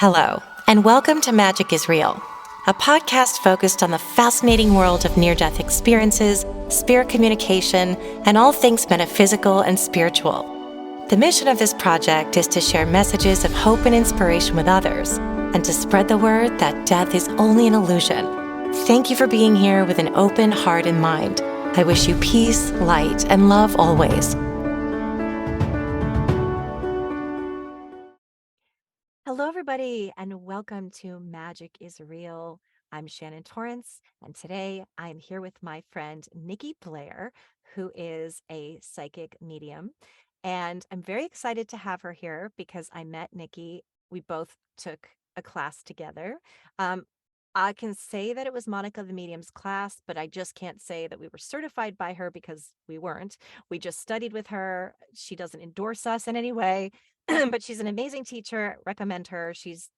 Hello, and welcome to Magic is Real, a podcast focused on the fascinating world of near-death experiences, spirit communication, and all things metaphysical and spiritual. The mission of this project is to share messages of hope and inspiration with others, and to spread the word that death is only an illusion. Thank you for being here with an open heart and mind. I wish you peace, light, and love always. Hello, everybody, and welcome to Magic is Real. I'm Shannon Torrance, and today I'm here with my friend Nikki Blair, who is a psychic medium. And I'm very excited to have her here because I met Nikki. We both took a class together. I can say that it was Monica the Medium's class, but I just can't say that we were certified by her because we weren't. We just studied with her. She doesn't endorse us in any way. But she's an amazing teacher. Recommend her. She's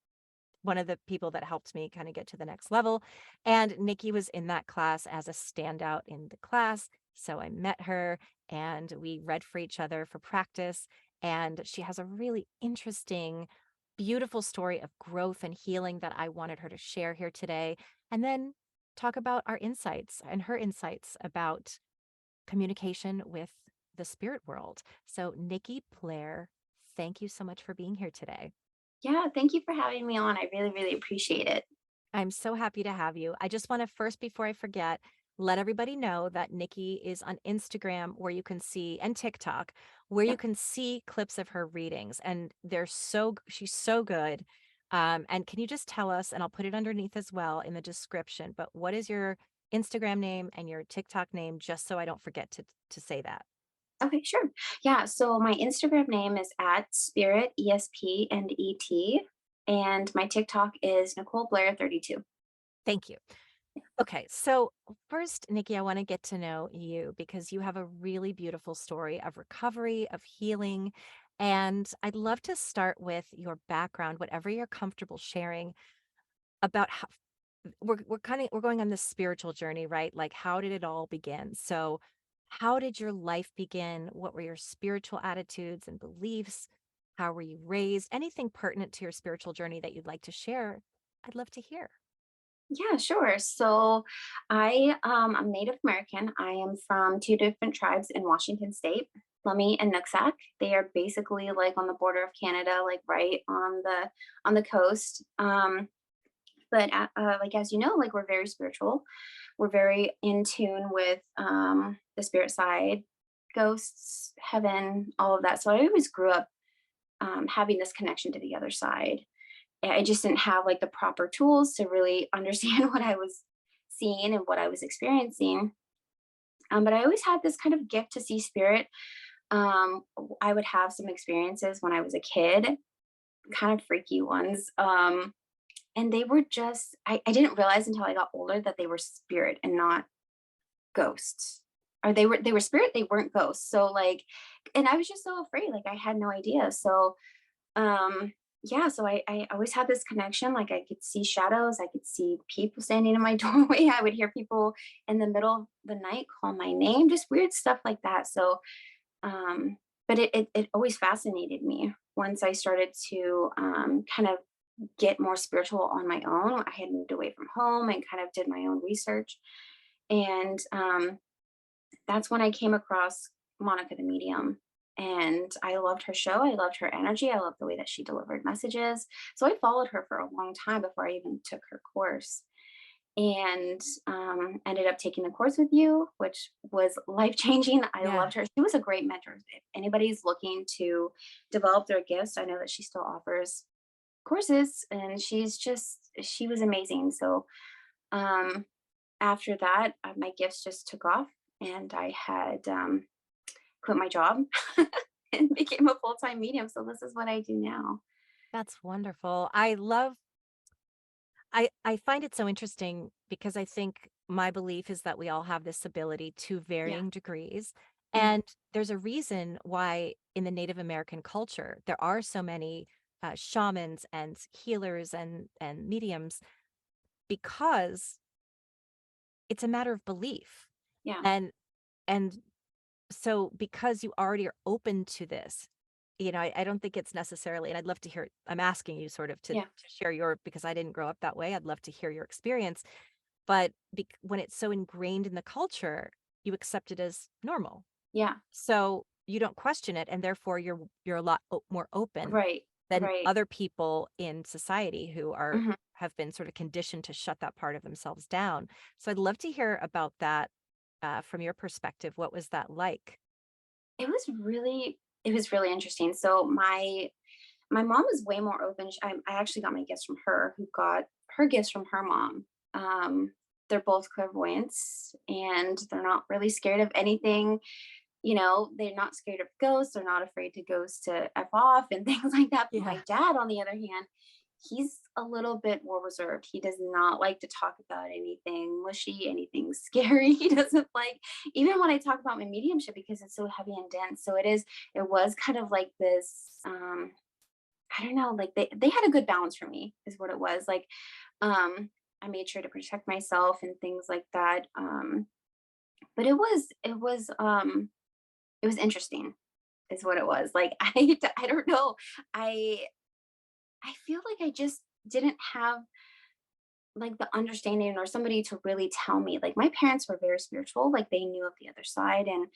one of the people that helped me kind of get to the next level. And Nikki was in that class as a standout in the class. So I met her and we read for each other for practice. And she has a really interesting, beautiful story of growth and healing that I wanted her to share here today. And then talk about our insights and her insights about communication with the spirit world. So, Nikki Blair, thank you so much for being here today. Yeah, thank you for having me on. I really appreciate it. I'm so happy to have you. I just want to first, before I forget, let everybody know that Nikki is on Instagram where you can see, and TikTok, where you Yep. can see clips of her readings. And she's so good. And can you just tell us, and I'll put it underneath as well in the description, but what is your Instagram name and your TikTok name, just so I don't forget to say that? Okay, sure. Yeah, so my Instagram name is at Spirit ESP and ET, and my TikTok is Nicole Blair 32. Thank you. Okay, so first, Nikki, I want to get to know you because you have a really beautiful story of recovery, of healing. And I'd love to start with your background, whatever you're comfortable sharing about how we're going on this spiritual journey, right? Like, how did it all begin? So, how did your life begin? What were your spiritual attitudes and beliefs? How were you raised? Anything pertinent to your spiritual journey that you'd like to share? I'd love to hear. Yeah, sure. So I'm Native American. I am from two different tribes in Washington State, Lummi and Nooksack. They are basically like on the border of Canada, like right on the coast. But like as you know, like we're very spiritual. We're very in tune with the spirit side, ghosts, heaven, all of that. So I always grew up having this connection to the other side. And I just didn't have like the proper tools to really understand what I was seeing and what I was experiencing. But I always had this kind of gift to see spirit. I would have some experiences when I was a kid, kind of freaky ones. And they were just I didn't realize until I got older that they were spirit and not ghosts. Or they were spirit, they weren't ghosts. So like and I was just so afraid, like I had no idea. So yeah, so I always had this connection. Like I could see shadows, I could see people standing in my doorway. I would hear people in the middle of the night call my name, just weird stuff like that. So but it always fascinated me. Once I started to kind of get more spiritual on my own, I had moved away from home and kind of did my own research. And that's when I came across Monica the Medium. And I loved her show. I loved her energy. I loved the way that she delivered messages. So I followed her for a long time before I even took her course. And ended up taking the course with you, which was life changing. I Yeah. loved her. She was a great mentor. If anybody's looking to develop their gifts, I know that she still offers courses, and she was amazing. So um, after that, my gifts just took off, and I had quit my job and became a full-time medium. So this is what I do now. That's wonderful. I find it so interesting because I think my belief is that we all have this ability to Yeah. varying degrees. Mhm. And there's a reason why in the Native American culture there are so many shamans and healers and mediums, because it's a matter of belief. Yeah. And and so because you already are open to this, I don't think it's necessarily, and I'd love to hear, I'm asking you sort of Yeah. to share your, because I didn't grow up that way. I'd love to hear your experience. But when it's so ingrained in the culture, you accept it as normal. Yeah. So you don't question it, and therefore you're a lot more open Right. than Right. other people in society who Mhm. have been sort of conditioned to shut that part of themselves down. So I'd love to hear about that from your perspective. What was that like? It was really interesting. So my mom was way more open. I actually got my gifts from her, who got her gifts from her mom. Um, they're both clairvoyants, and they're not really scared of anything. They're not scared of ghosts. They're not afraid to ghosts to F off and things like that. But Yeah. my dad, on the other hand, he's a little bit more reserved. He does not like to talk about anything mushy, anything scary. He doesn't like, even when I talk about my mediumship, because it's so heavy and dense. It was kind of like this, I don't know, like they had a good balance for me, is what it was. Like, I made sure to protect myself and things like that. But it was interesting, is what it was. Like, I don't know. I I feel like I just didn't have like the understanding or somebody to really tell me. Like, my parents were very spiritual, like they knew of the other side, and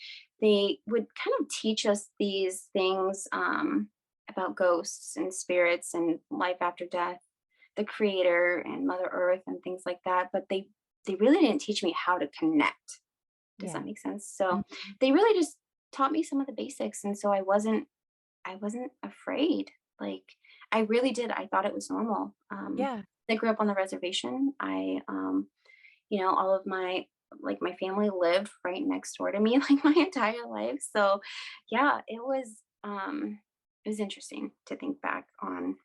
they would kind of teach us these things, about ghosts and spirits and life after death, the creator and mother earth and things like that. But they really didn't teach me how to connect. Does Yeah. that make sense? So Mhm. they really just taught me some of the basics, and so I wasn't afraid. Like, I really did. I thought it was normal. Yeah. I grew up on the reservation. All of my family lived right next door to me like my entire life. So yeah, it was interesting to think back on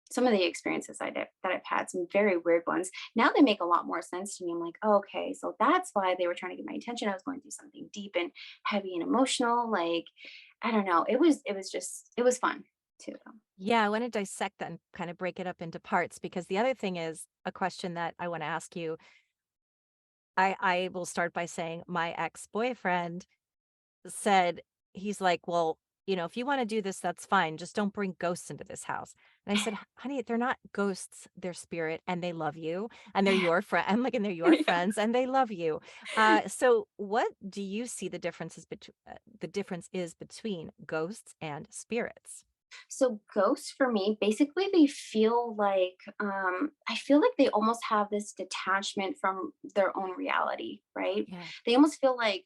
some of the experiences that I've had, some very weird ones. Now they make a lot more sense to me. I'm like, oh, okay, so that's why they were trying to get my attention. I was going through something deep and heavy and emotional. Like, I don't know. It was fun too, though. Yeah, I want to dissect that and kind of break it up into parts, because the other thing is a question that I want to ask you. I will start by saying my ex-boyfriend said, he's like, "Well, if you want to do this, that's fine. Just don't bring ghosts into this house." And I said, "Honey, they're not ghosts. They're spirit, and they love you, and they're your friend. I'm like, and they're your Yeah. friends, and they love you." So what do you see the difference is between ghosts and spirits? So ghosts for me, basically they feel like, I feel like they almost have this detachment from their own reality, right? Yeah. They almost feel like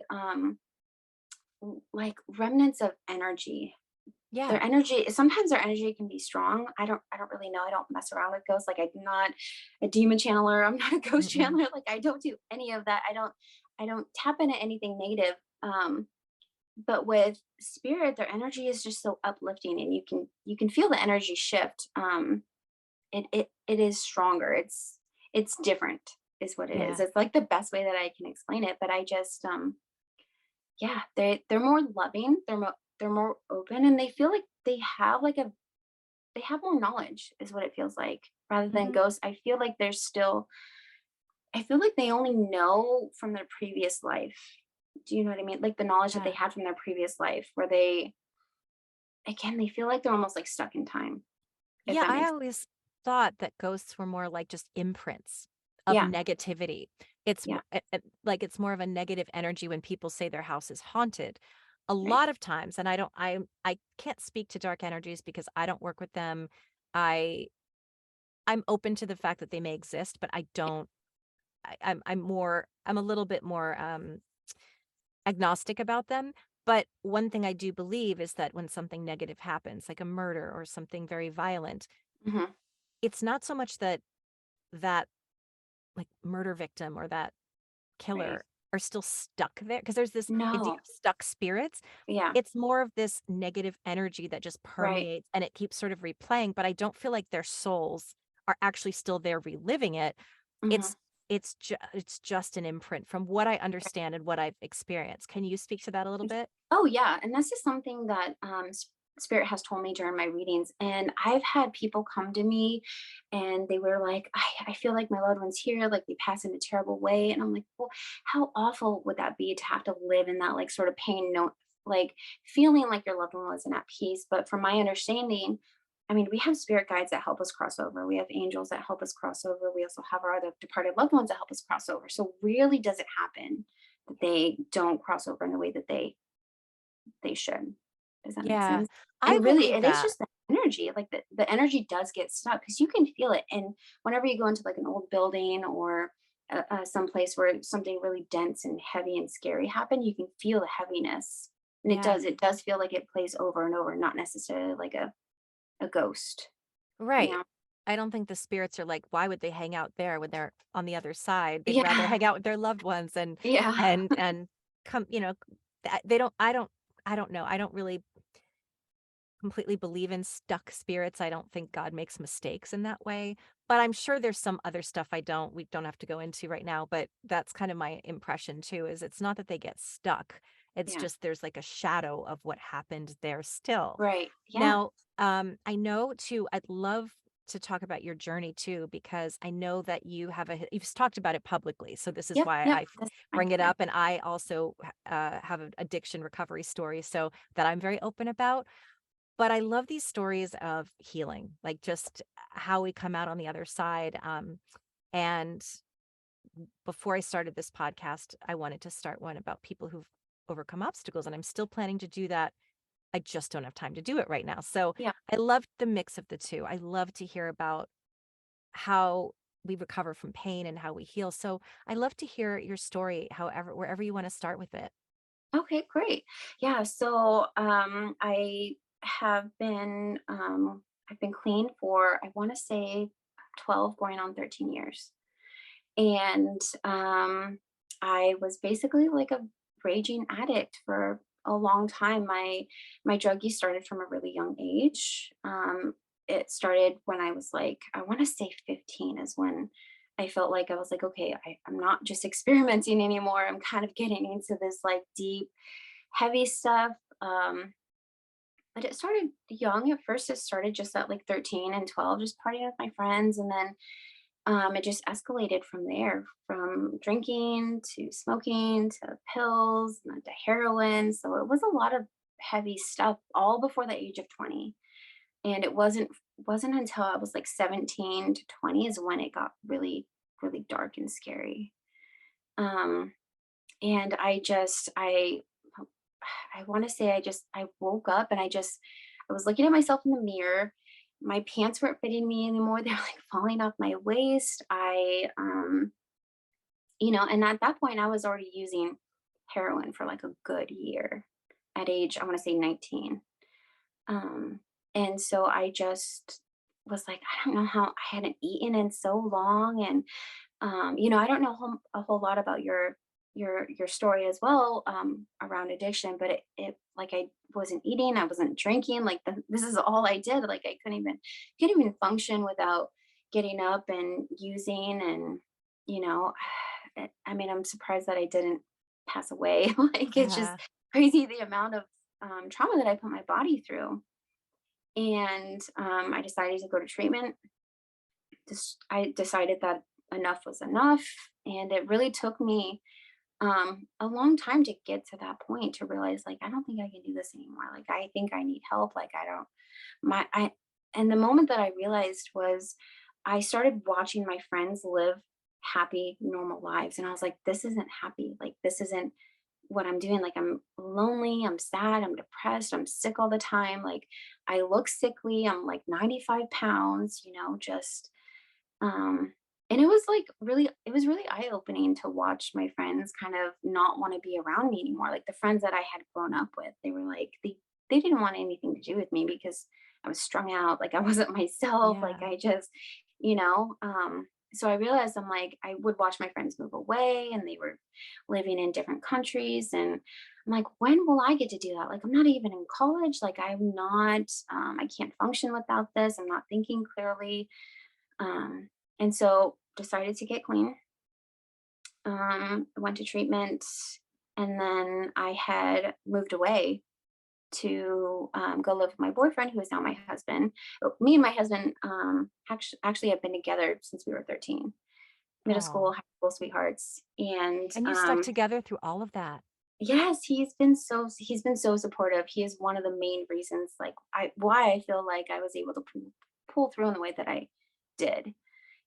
remnants of energy. Yeah. Sometimes their energy can be strong. I don't really know. I don't mess around with ghosts. Like, I'm not a demon channeler. I'm not a ghost Mm-mm. channeler. Like, I don't do any of that. I don't tap into anything negative. But with spirit, their energy is just so uplifting, and you can feel the energy shift. It is stronger. It's different, is what it is. Yeah. It's like the best way that I can explain it. But I just yeah, they're more loving. They're more open, and they feel like they have more knowledge, is what it feels like, rather than Hmm. ghosts. I feel like they only know from their previous life. Do you know what I mean? Like, the knowledge that they Yeah. had from their previous life, where they feel like they're almost like stuck in time, if Yeah, that I makes. always thought that ghosts were more like just imprints of Yeah, negativity. yeah, Like it's more of a negative energy when people say their house is haunted. A right. lot of times, and I can't speak to dark energies because I don't work with them. I I'm open to the fact that they may exist, but I don't I'm a little bit more agnostic about them. But one thing I do believe is that when something negative happens, like a murder or something very violent, Hmm. it's not so much that like murder victim or that Right. killer are still stuck there, because there's this idea No. of stuck spirits. Yeah. It's more of this negative energy that just Right. permeates and it keeps sort of replaying, but I don't feel like their souls are actually still there reliving it. Hmm. It's it's just an imprint from what I understand and what I've experienced. Can you speak to that a little bit? Oh yeah, and this is something that spirit has told me during my readings. And I've had people come to me, and they were like, I feel like my loved one's here, like they pass in a terrible way. And I'm like, well, how awful would that be to have to live in that like sort of pain, no, like feeling like your loved one wasn't at peace. But from my understanding, I mean, we have spirit guides that help us cross over. We have angels that help us cross over. We also have our other departed loved ones that help us cross over. So rarely does it happen that they don't cross over in the way that they should. Does that make Yeah, sense? I And really, believe it is that. just the energy. Like the energy does get stuck because you can feel it. And whenever you go into like an old building or some place where something really dense and heavy and scary happened, you can feel the heaviness. And it Yeah. does. It does feel like it plays over and over, not necessarily like a ghost. You Right. know? I don't think the spirits are like, why would they hang out there when they're on the other side? They'd rather Yeah. hang out with their loved ones Yeah. and come, they don't I don't know. I don't really completely believe in stuck spirits. I don't think God makes mistakes in that way, but I'm sure there's some other stuff we don't have to go into right now, but that's kind of my impression too, is it's not that they get stuck. It's Yeah. just there's like a shadow of what happened there still. Right. Yeah. Now, I know too, I'd love to talk about your journey too, because I know that you've talked about it publicly. So this is Yep. why Yep. I That's fine. bring it Yeah. up. And I also have an addiction recovery story. So that I'm very open about. But I love these stories of healing, like just how we come out on the other side. And before I started this podcast, I wanted to start one about people who've overcome obstacles. And I'm still planning to do that. I just don't have time to do it right now. So Yeah. I love the mix of the two. I love to hear about how we recover from pain and how we heal. So I love to hear your story, wherever you want to start with it. Okay, great. Yeah, so I've been clean for I want to say 12 going on 13 years. And I was basically like a raging addict for a long time. My drug use started from a really young age. It started when I was like, I want to say 15 is when I felt like I was like, okay, I'm not just experimenting anymore. I'm kind of getting into this like deep, heavy stuff. But it started young. At first, it started just at like 13 and 12, just partying with my friends. And then it just escalated from there, from drinking to smoking to pills and then to heroin. So it was a lot of heavy stuff all before the age of 20. And it wasn't until I was like 17 to 20 is when it got really, really dark and scary. Um, and I want to say I woke up and I was looking at myself in the mirror. My pants weren't fitting me anymore. They're like falling off my waist. And at that point I was already using heroin for like a good year at age, I want to say 19. Um, and so I just was like, I don't know how I hadn't eaten in so long. And I don't know a whole lot about your story as well, around addiction, but it like I wasn't eating, I wasn't drinking, like this is all I did. Like I couldn't even function without getting up and using. And you know, I mean, I'm surprised that I didn't pass away. Like it's just Yeah. crazy the amount of trauma that I put my body through. And I decided to go to treatment. I decided that enough was enough, and it really took me a long time to get to that point, to realize like I don't think I can do this anymore. Like I think I need help. Like I don't my I and the moment that I realized was I started watching my friends live happy, normal lives. And I was like, this isn't happy. Like this isn't what I'm doing. Like I'm lonely, I'm sad, I'm depressed, I'm sick all the time. Like I look sickly, I'm like 95 pounds, just um, and it was really eye-opening to watch my friends kind of not want to be around me anymore. Like the friends that I had grown up with, they were like, they didn't want anything to do with me because I was strung out, like I wasn't myself, like Yeah. I just, so I realized I'm like, I would watch my friends move away and they were living in different countries. And I'm like, when will I get to do that? Like, I'm not even in college. Like, I can't function without this. I'm not thinking clearly. And so decided to get clean. Went to treatment, and then I had moved away to go live with my boyfriend, who is now my husband. Me and my husband actually have been together since we were 13, middle school, Oh. high school sweethearts, and And you stuck together through all of that. Yes, he's been so supportive. He is one of the main reasons, like, I feel like I was able to pull through in the way that I did.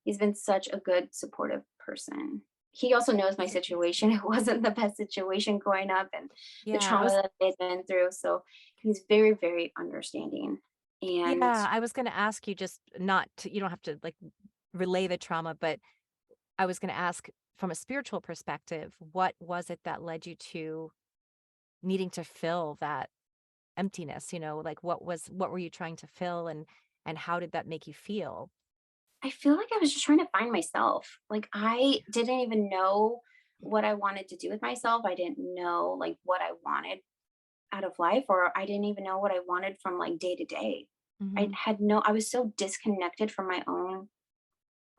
He's been such a good supportive person. He also knows my situation. It wasn't the best situation growing up and the Yeah, trauma that I had been through. So he's very, very understanding. And I was going to ask you, just not to, you don't have to like relay the trauma, but I was going to ask from a spiritual perspective, what was it that led you to needing to fill that emptiness? Like what were you trying to fill, and how did that make you feel? I feel like I was just trying to find myself. Like I didn't even know what I wanted to do with myself. I didn't know like what I wanted out of life, or I didn't even know what I wanted from like day to day. Hmm. I was so disconnected from my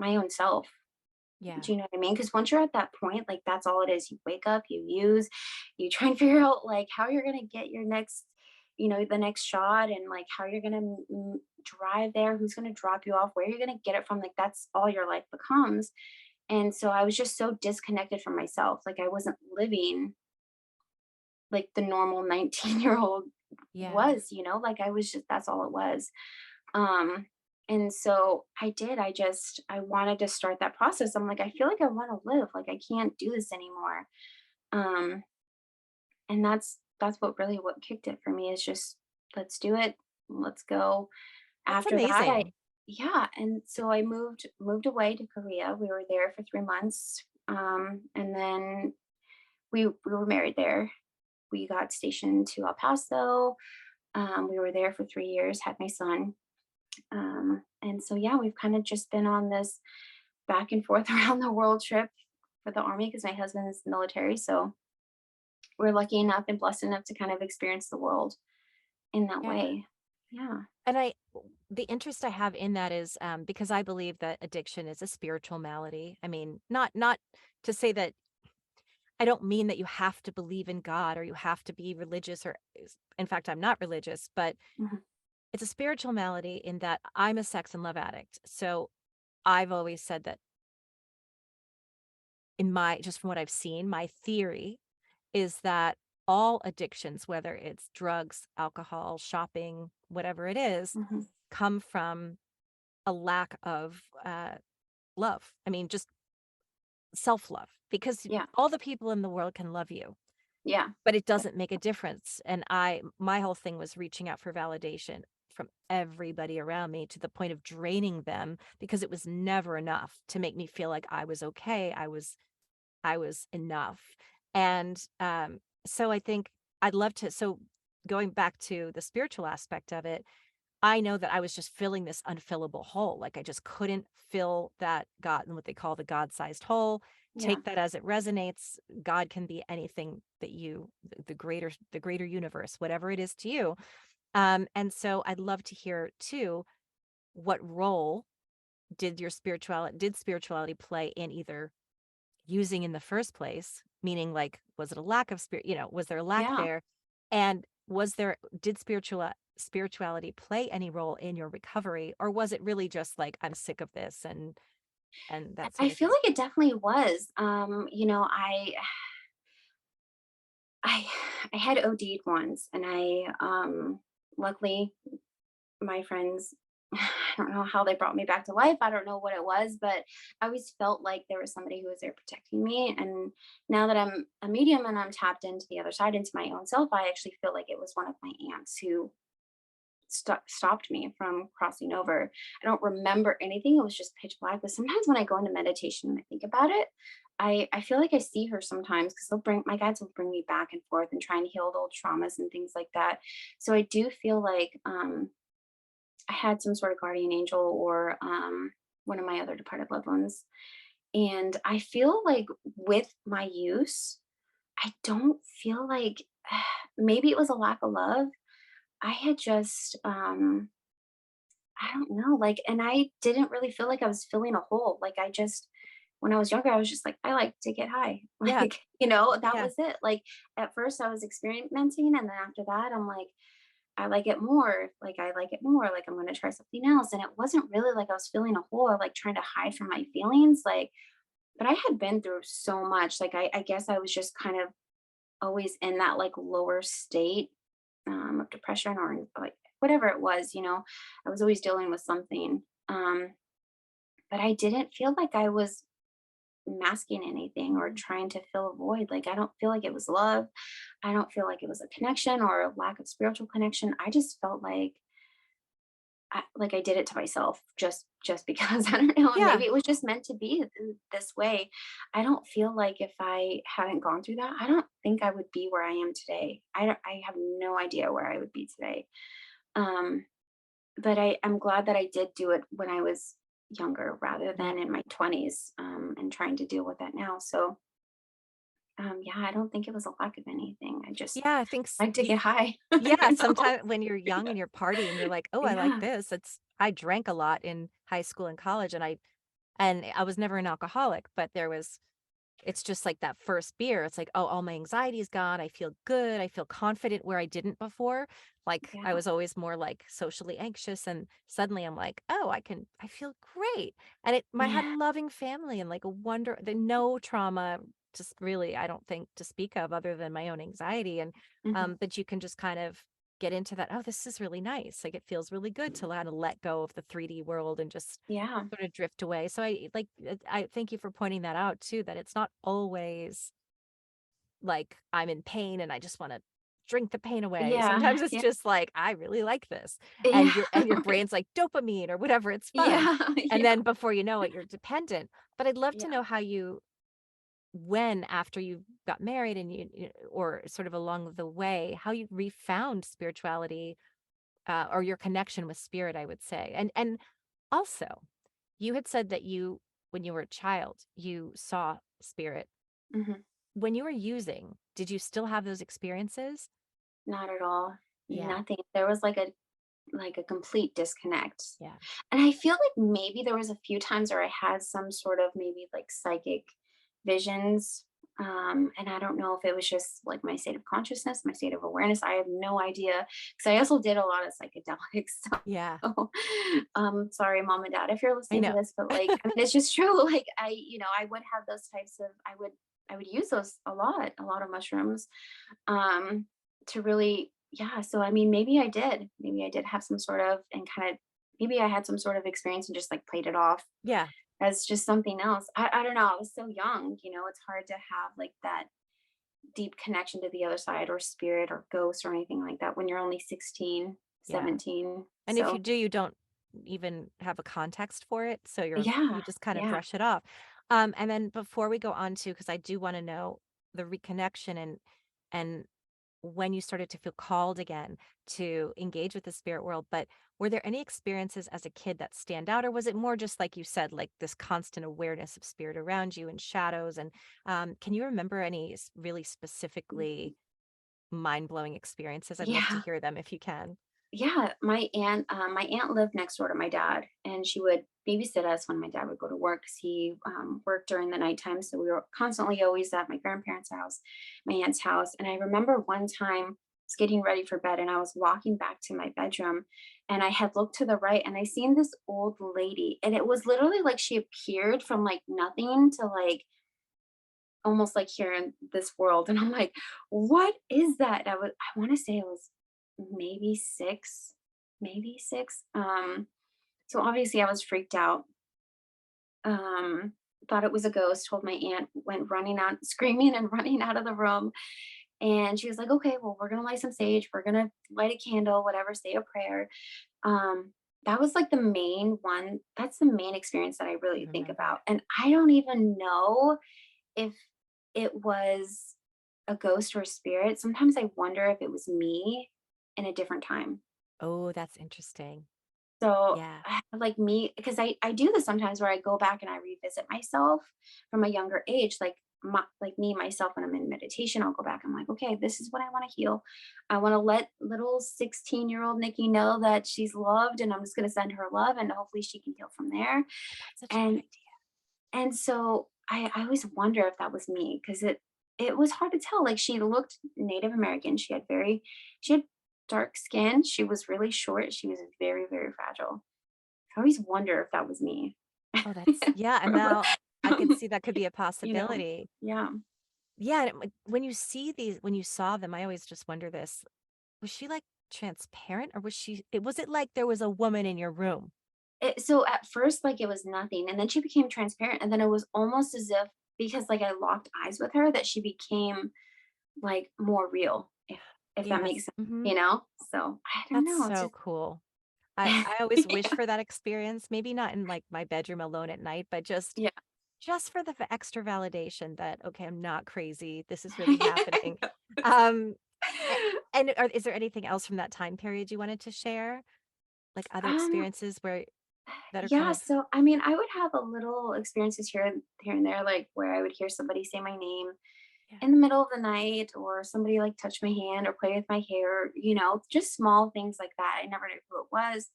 own self. Yeah. Do you know what I mean? Because once you're at that point, like that's all it is. You wake up, you use, you try and figure out like how you're gonna get your next, the next shot, and like how you're gonna drive there, who's gonna drop you off, where you're gonna get it from. Like that's all your life becomes. And so I was just so disconnected from myself. Like I wasn't living like the normal 19-year-old Yeah. was, like I was just, that's all it was. Um, and so I wanted to start that process. I'm like, I feel like I want to live. Like I can't do this anymore. Um, and that's what kicked it for me is just let's do it. Let's go. That's After that, amazing. yeah. And so I moved away to Korea. We were there for 3 months. And then we were married there. We got stationed to El Paso. We were there for 3 years, had my son. And so, yeah, we've kind of just been on this back and forth around the world trip for the Army because my husband is military. So we're lucky enough and blessed enough to kind of experience the world in that Yeah. way. Yeah. And the interest I have in that is, because I believe that addiction is a spiritual malady. I mean, not to say that, I don't mean that you have to believe in God or you have to be religious, or in fact, I'm not religious, but Mhm. it's a spiritual malady in that I'm a sex and love addict. So I've always said that, just from what I've seen, my theory is that all addictions, whether it's drugs, alcohol, shopping, whatever it is, Mhm. come from a lack of love. I mean, just self love, because Yeah. all the people in the world can love you, Yeah. but it doesn't make a difference. And my whole thing was reaching out for validation from everybody around me, to the point of draining them, because it was never enough to make me feel like I was okay. I was enough. And so I think I'd love to. So going back to the spiritual aspect of it, I know that I was just filling this unfillable hole. Like I just couldn't fill that God, and what they call the God-sized hole. Yeah. Take that as it resonates. God can be anything that the greater universe, whatever it is to you. And so I'd love to hear too, what role did spirituality play in either using in the first place? Meaning, like, was it a lack of spirit? Was there a lack Yeah. there? And did spirituality play any role in your recovery, or was it really just like, I'm sick of this, and that I sort of feel thing? like it definitely was. I I had OD'd once, and I luckily my friends, I don't know how they brought me back to life. I don't know what it was, but I always felt like there was somebody who was there protecting me. And now that I'm a medium and I'm tapped into the other side, into my own self, I actually feel like it was one of my aunts who stopped me from crossing over. I don't remember anything. It was just pitch black. But sometimes when I go into meditation and I think about it, I feel like I see her sometimes because they'll bring my guides will bring me back and forth and try and heal old traumas and things like that. So I do feel like I had some sort of guardian angel or one of my other departed loved ones. And I feel like with my use, I don't feel like maybe it was a lack of love. I had just, I don't know, like, and I didn't really feel like I was filling a hole. Like, when I was younger, I was just like, I like to get high. Yeah, Like, that yeah, was it. Like, at first, I was experimenting. And then after that, I'm like, I like it more. Like, I like it more. Like, I'm going to try something else. And it wasn't really like I was filling a hole or like trying to hide from my feelings. Like, but I had been through so much. Like, I guess I was just kind of always in that like lower state of depression or like whatever it was, I was always dealing with something. But I didn't feel like I was masking anything or Mm. trying to fill a void. Like I don't feel like it was love. I don't feel like it was a connection or a lack of spiritual connection. I just felt like I did it to myself just because I don't know, and maybe Yeah. it was just meant to be this way. I don't feel like if I hadn't gone through that, I don't think I would be where I am today. I have no idea where I would be today. Um, but I'm glad that I did do it when I was younger rather Yeah. than in my 20s, and trying to deal with that now. So yeah, I don't think it was a lack of anything. I just Yeah, I think like to get high, yeah, you know? sometimes when you're young and you're partying, you're like, "Oh, I like Yeah. this." I drank a lot in high school and college, and I was never an alcoholic, but it's just like that first beer. It's like, "Oh, all my anxiety is gone. I feel good. I feel confident where I didn't before." Like, I Yeah. was always more, like, socially anxious, and suddenly I'm like, "Oh, I feel great." And I had Yeah. a loving family and, like, no trauma, just really, I don't think, to speak of other than my own anxiety, and, Mhm. but you can just kind of get into that, "Oh, this is really nice." Like, it feels really good to kinda let go of the 3D world and just Yeah. sort of drift away. So I thank you for pointing that out too, that it's not always like I'm in pain and I just want to drink the pain away. Yeah. Sometimes it's Yeah. just like I really like this. Yeah. And your Right. brain's like dopamine or whatever, it's fun. Yeah. And Yeah. then before you know it, you're dependent. But I'd love to Yeah. know how you when after you got married and or sort of along the way, how you refound spirituality, or your connection with spirit, I would say. And also, you had said that when you were a child, you saw spirit. Mhm. When you were using, did you still have those experiences? Not at all. Yeah, Nothing. There was like a complete disconnect. yeah, And I feel like maybe there was a few times where I had some sort of maybe like psychic visions. And I don't know if it was just like my state of consciousness, my state of awareness. I have no idea. Because I also did a lot of psychedelic stuff. yeah, So, sorry, mom and dad, if you're I listening to know. this, but like, I mean, it's just true. Like, I would have those types of, I would use those a lot of mushrooms, um, to really, yeah. So, I mean, maybe I did have some sort of, and kind of, maybe I had some sort of experience and just like played it off Yeah, as just something else. I don't know. I was so young, it's hard to have like that deep connection to the other side or spirit or ghost or anything like that when you're only 16, yeah. 17. And if you So, do, you don't even have a context for it, so you yeah, just kind of yeah. brush it off. And then before we go on to, because I do want to know the reconnection and when you started to feel called again to engage with the spirit world, but were there any experiences as a kid that stand out, or was it more just like you said, like this constant awareness of spirit around you and shadows? And can you remember any really specifically mind blowing experiences? I'd love to Yeah. hear them if you can. Yeah, my aunt lived next door to my dad, and she would babysit us when my dad would go to work, 'cause he worked during the nighttime. So we were constantly always at my grandparents' house, my aunt's house. And I remember one time I was getting ready for bed, and I was walking back to my bedroom, and I had looked to the right, and I seen this old lady, and it was literally like she appeared from like nothing to like almost like here in this world. And I'm like, what is that? I want to say it was maybe six, maybe six. So obviously I was freaked out. Um, thought it was a ghost, told my aunt, went running out, screaming and running out of the room. And she was like, okay, well, we're gonna light some sage, we're gonna light a candle, whatever, say a prayer. Um, that was like the main one. That's the main experience that I really think Remember? about. And I don't even know if it was a ghost or a spirit. Sometimes I wonder if it was me in a different time. Oh, that's interesting. So, Yeah. like me, because I do this sometimes where I go back and I revisit myself from a younger age, like me myself when I'm in meditation. I'll go back. I'm like, okay, this is what I want to heal. I want to let little 16-year-old Nikki know that she's loved, and I'm just going to send her love, and hopefully she can heal from there. Oh, that's such a good And idea. And so I always wonder if that was me, because it was hard to tell. Like she looked Native American. She had dark skin. She was really short. She was very, very fragile. I always wonder if that was me. Oh, that's yeah, and now I could see that could be a you know? possibility. Yeah. yeah, and when you see these, when you saw them, I always just wonder this: was she like transparent, or was she? Was it like there was a woman in your room? So at first, like, it was nothing, and then she became transparent, and then it was almost as if because, like, I locked eyes with her that she became, like, more real, if that makes Yes. sense, Hmm. you know? So, I don't That's know, it's so just cool. I always wish yeah, for that experience. Maybe not in like my bedroom alone at night, but yeah. just for the extra validation that, okay, I'm not crazy. This is really happening. Um, a- and is there anything else from that time period you wanted to share? Like other Um, experiences where that are kind yeah, of, so, I mean, I would have a little experiences here and there, like, where I would hear somebody say my name yeah, in the middle of the night or somebody, like, touch my hand or play with my hair, just small things like that. I never knew who it was,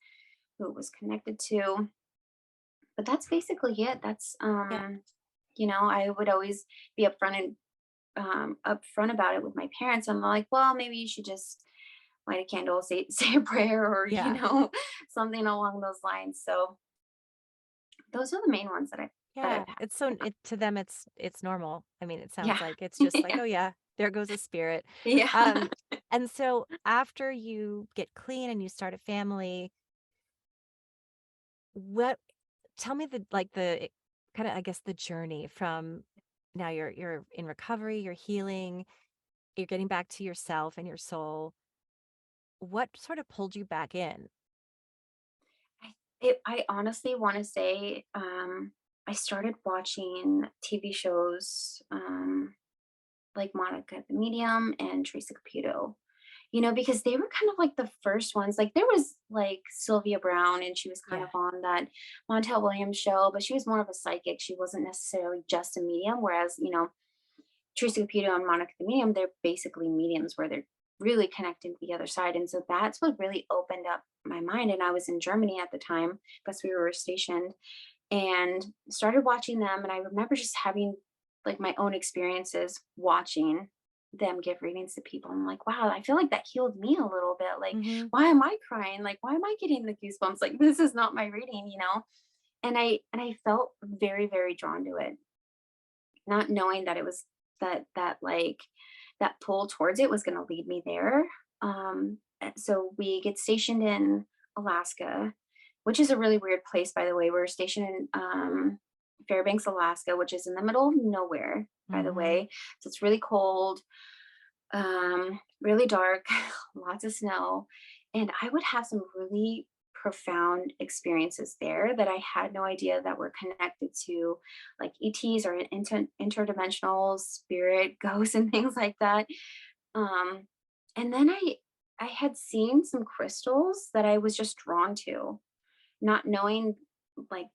who it was connected to. But that's basically it. yeah, I would always be upfront about it with my parents. I'm like, well, maybe you should just light a candle, say say a prayer, or yeah, something along those lines. So those are the main ones that yeah. I've had. It's so to them, it's normal. I mean, it Yeah. sounds like it's just like, Yeah. oh yeah, there goes a spirit. Yeah. Um, and so after you get clean and you start a family, what tell me the like the kind of, I guess, the journey from now you're in recovery, you're healing, you're getting back to yourself and your soul. What sort of pulled you back in? I honestly want to say I started watching TV shows like Monica the Medium and Teresa Caputo. Because they were kind of like the first ones. Like there was like Sylvia Brown, and she was kind of Yeah. on that Montel Williams show, but she was more of a psychic. She wasn't necessarily just a medium. Whereas, Teresa Caputo and Monica the Medium, they're basically mediums where they're really connecting with the other side. And so that's what really opened up my mind. And I was in Germany at the time because we were stationed and started watching them. And I remember just having like my own experiences watching them give readings to people. I'm like, wow, I feel like that healed me a little bit. Like, Mhm. why am I crying? Like, why am I getting the goosebumps? Like, this is not my reading. And I felt very, very drawn to it, not knowing that it was that like that pull towards it was going to lead me there. So we get stationed in Alaska, which is a really weird place, by the way. We're stationed in Fairbanks, Alaska, which is in the middle of nowhere, by the Mhm. way. So it's really cold, really dark, lots of snow. And I would have some really profound experiences there that I had no idea that were connected to like ETs or interdimensional spirit ghosts and things like that. Um, and then I had seen some crystals that I was just drawn to, not knowing like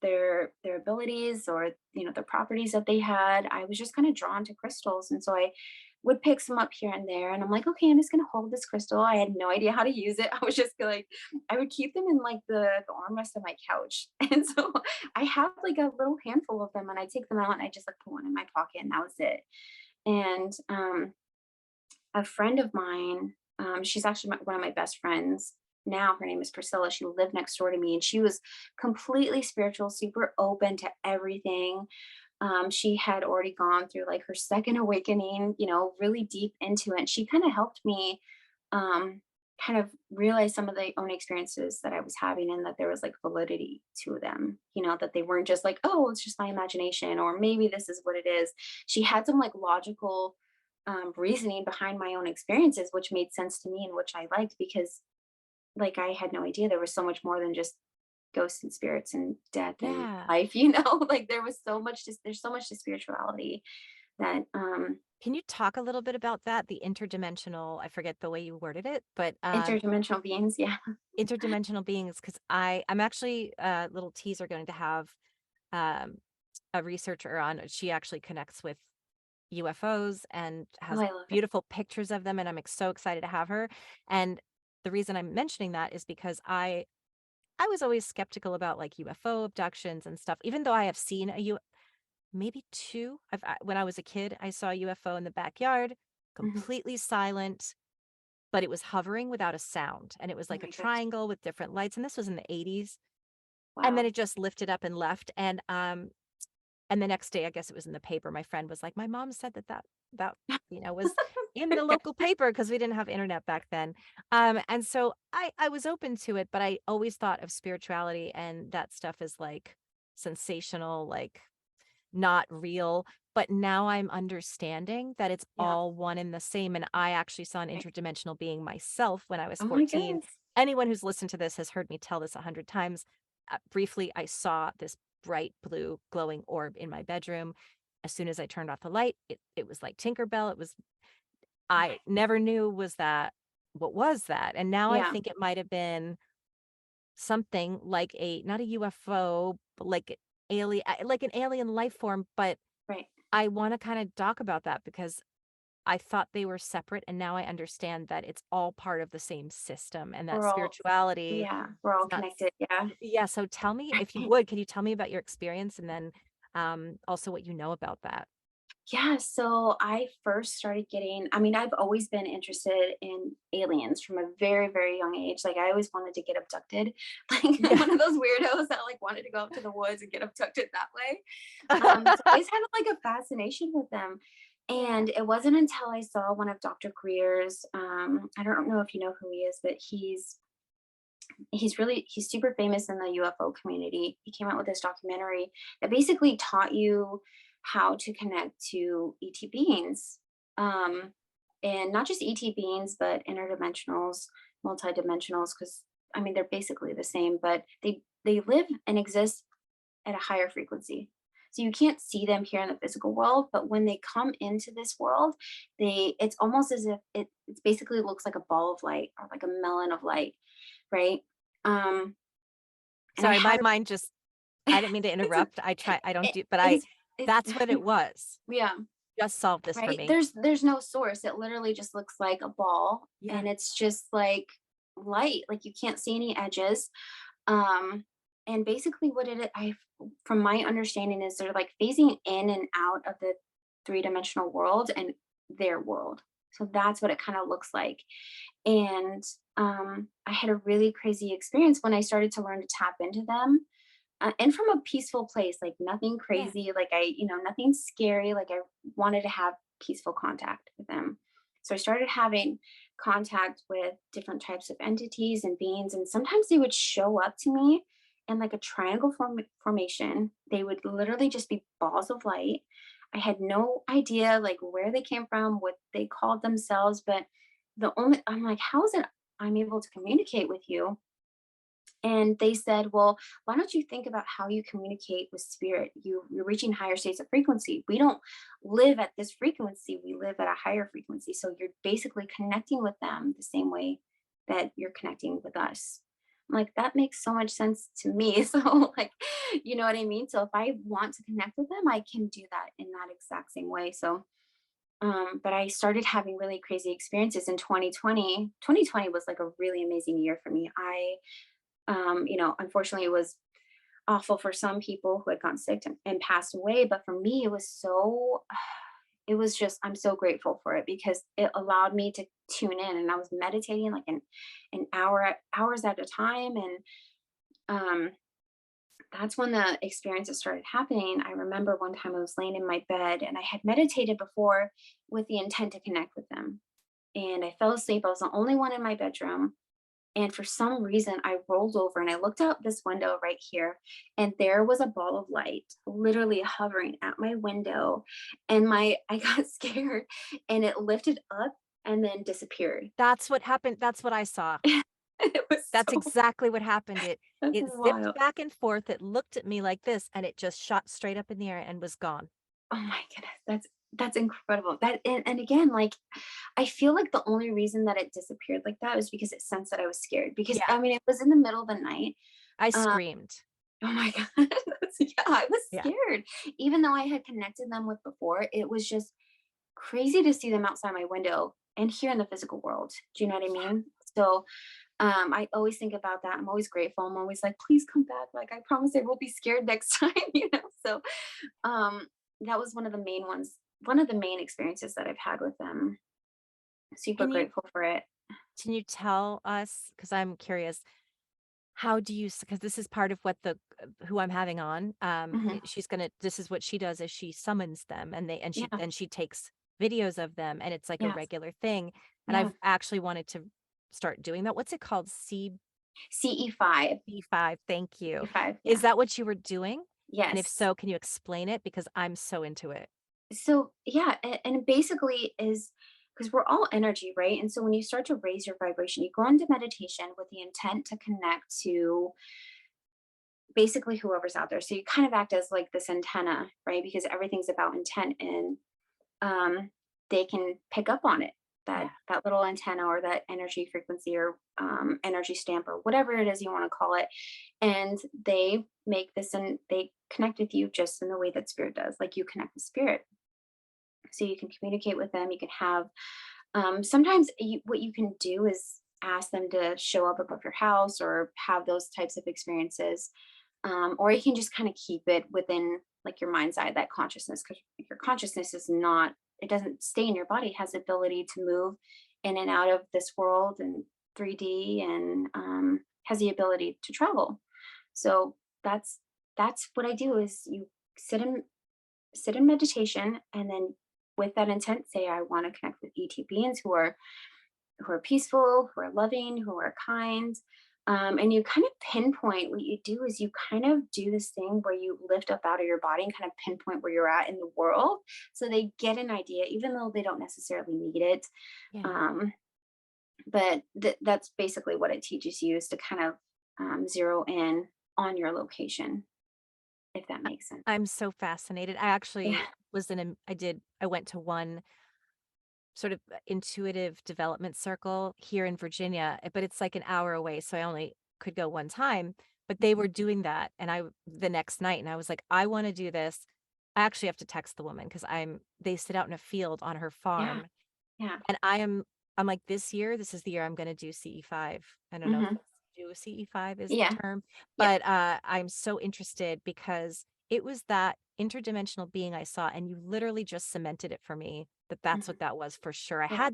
their abilities or the properties that they had. I was just kind of drawn to crystals, and so I would pick some up here and there, and I'm like, okay, I'm just gonna hold this crystal. I had no idea how to use it. I was just like, I would keep them in like the armrest of my couch. And so I have like a little handful of them, and I take them out and I just like put one in my pocket, and that was it. And a friend of mine, she's actually one of my best friends now. Her name is Priscilla. She lived next door to me, and she was completely spiritual, super open to everything. She had already gone through like her second awakening, really deep into it. She kind of helped me um, kind of realize some of the own experiences that I was having, and that there was like validity to them, that they weren't just like, oh, it's just my imagination, or maybe this is what it is. She had some like logical reasoning behind my own experiences, which made sense to me and which I liked because like I had no idea there was so much more than just ghosts and spirits and death and Yeah. life, like there was so much, just there's so much to spirituality that Can you talk a little bit about that? The interdimensional, I forget the way you worded it, but interdimensional beings. Yeah. interdimensional beings, because I'm actually a little teaser going to have um a researcher on. She actually connects with UFOs and Oh, has I love it. beautiful pictures of them, and I'm so excited to have her. And the reason I'm mentioning that is because I was always skeptical about like UFO abductions and stuff, even though I have seen maybe two. When I was a kid, I saw a UFO in the backyard, Mhm. completely silent, but it was hovering without a sound. And it was Oh like a my goodness. triangle with different lights. And this was in the 80s. And then Wow. it just lifted up and left. And And the next day, I guess it was in the paper. My friend was like, my mom said that was in the local paper because we didn't have internet back then. And so I was open to it, but I always thought of spirituality and that stuff as like sensational, like not real. But now I'm understanding that it's Yeah. all one and the same. And I actually saw an Right. interdimensional being myself when I was Oh my 14. goodness. Anyone who's listened to this has heard me tell this 100 times. Briefly, I saw this bright blue glowing orb in my bedroom. As soon as I turned off the light, it was like Tinkerbell. It was, I Right. never knew was that, what was that? And now I Yeah. think it might have been something like a, not a UFO, but like an alien life form. But Right. I want to kind of talk about that because I thought they were separate, and now I understand that it's all part of the same system and that We're all, spirituality yeah, we're is all not. connected. Yeah. Yeah, so tell me, if you would, can you tell me about your experience and then also what you know about that? Yeah, so I first started getting, I mean, I've always been interested in aliens from a very, very young age. Like I always wanted to get abducted. Like Yeah. one of those weirdos that like wanted to go up to the woods and get abducted that way. So I always had like a fascination with them. Yeah. And it wasn't until I saw one of Dr. Greer's, I don't know if you know who he is, but he's super famous in the UFO community. He came out with this documentary that basically taught you how to connect to ET beings. Um, and not just ET beings, but interdimensionals, multidimensionals, because I mean they're basically the same, but they live and exist at a higher frequency. So you can't see them here in the physical world, but when they come into this world, it's almost as if it basically looks like a ball of light or like a melon of light, right? Um, and I Sorry, my had mind just, I didn't mean to it's a, interrupt. I don't it, do, but it's that's what it was. yeah, Just solved this for right. me. There's no source. It literally just looks like a ball, Yeah. and it's just like light. Like you can't see any edges. Um, and basically, what it I from my understanding is they're like phasing in and out of the three-dimensional world and their world. So that's what it kind of looks like. And I had a really crazy experience when I started to learn to tap into them, and from a peaceful place, like nothing Yeah. crazy, like nothing scary. Like I wanted to have peaceful contact with them. So I started having contact with different types of entities and beings, and sometimes they would show up to me in like a triangle formation. They would literally just be balls of light. I had no idea like where they came from, what they called themselves, but I'm like, how is it I'm able to communicate with you? And they said, well, why don't you think about how you communicate with spirit? You're reaching higher states of frequency. We don't live at this frequency, we live at a higher frequency. So you're basically connecting with them the same way that you're connecting with us. I'm like, that makes so much sense to me. So, like, you know what I mean? So, if I want to connect with them, I can do that in that exact same way. So, but I started having really crazy experiences in 2020. 2020 was like a really amazing year for me. Unfortunately, it was awful for some people who had gotten sick and passed away. But for me, it was it was just, I'm so grateful for it because it allowed me to tune in and I was meditating like hours at a time. And um, that's when the experiences started happening. I remember one time I was laying in my bed and I had meditated before with the intent to connect with them. And I fell asleep. I was the only one in my bedroom, and for some reason, I rolled over and I looked out this window right here, and there was a ball of light literally hovering at my window. And I got scared and it lifted up and then disappeared. That's what happened. That's what I saw. It was That's so exactly what happened. It that's it zipped wild. back and forth. It looked at me like this, and it just shot straight up in the air and was gone. Oh my goodness. That's incredible. And again, like I feel like the only reason that it disappeared like that was because it sensed that I was scared. Because Yeah, I mean, it was in the middle of the night. I Um, screamed. Oh my god. Yeah, I was Yeah. scared. Even though I had connected them with before, it was just crazy to see them outside my window and here in the physical world. Do you know what I mean? So, I always think about that. I'm always grateful. I'm always like, please come back. Like, I promise I won't be scared next time, you know? So, um, that was one of the main experiences that I've had with them. Super Can you grateful for it. can you tell us, because I'm curious, how do you, because this is part of what the who I'm having on, Mhm. she's gonna this is what she does is she summons them Yeah. and she takes videos of them, and it's like a Yes. regular thing. And Yeah. I've actually wanted to start doing that. What's it called? CE5. CB5. Thank you. E5. Is Yeah. that what you were doing? And if Yes. so, can you explain it? Because I'm so into it. So yeah, and basically is because we're all energy, right? And so when you start to raise your vibration, you go into meditation with the intent to connect to basically whoever's out there. So you kind of act as like this antenna, right? Because everything's about intent, and um, they can pick up on it. Yeah. That little antenna or that energy frequency or energy stamp or whatever it is you want to call it, and they make this and they connect with you just in the way that spirit does, like you connect with spirit. So you can communicate with them. You can have sometimes what you can do is ask them to show up above your house or have those types of experiences, or you can just kind of keep it within like your mind's eye, that consciousness, because your consciousness is not, it doesn't stay in your body. It has the ability to move in and out of this world and 3D, and has the ability to travel. So that's what I do is you sit in sit in meditation, and then with that intent say I want to connect with ET beings who are peaceful, who are loving, who are kind. And you kind of pinpoint what you do is you kind of do this thing where you lift up out of your body and kind of pinpoint where you're at in the world. So they get an idea, even though they don't necessarily need it. Yeah. Um, but that's basically what it teaches you, is to kind of zero in on your location, if that makes sense. I'm so fascinated. I Yeah. actually was in a I went to one sort of intuitive development circle here in Virginia, but it's like an hour away, so I only could go one time. But they were doing that, and the next night, and I was like, I want to do this. I actually have to text the woman because they sit out in a field on her Yeah. farm, Yeah. and I'm like, this is the year I'm going to do CE5. I don't know if Hmm. do CE5 is the Yeah. term, Yep. but I'm so interested because it was that interdimensional being I saw, and you literally just cemented it for me that that's Hmm. what that was for sure. Yeah.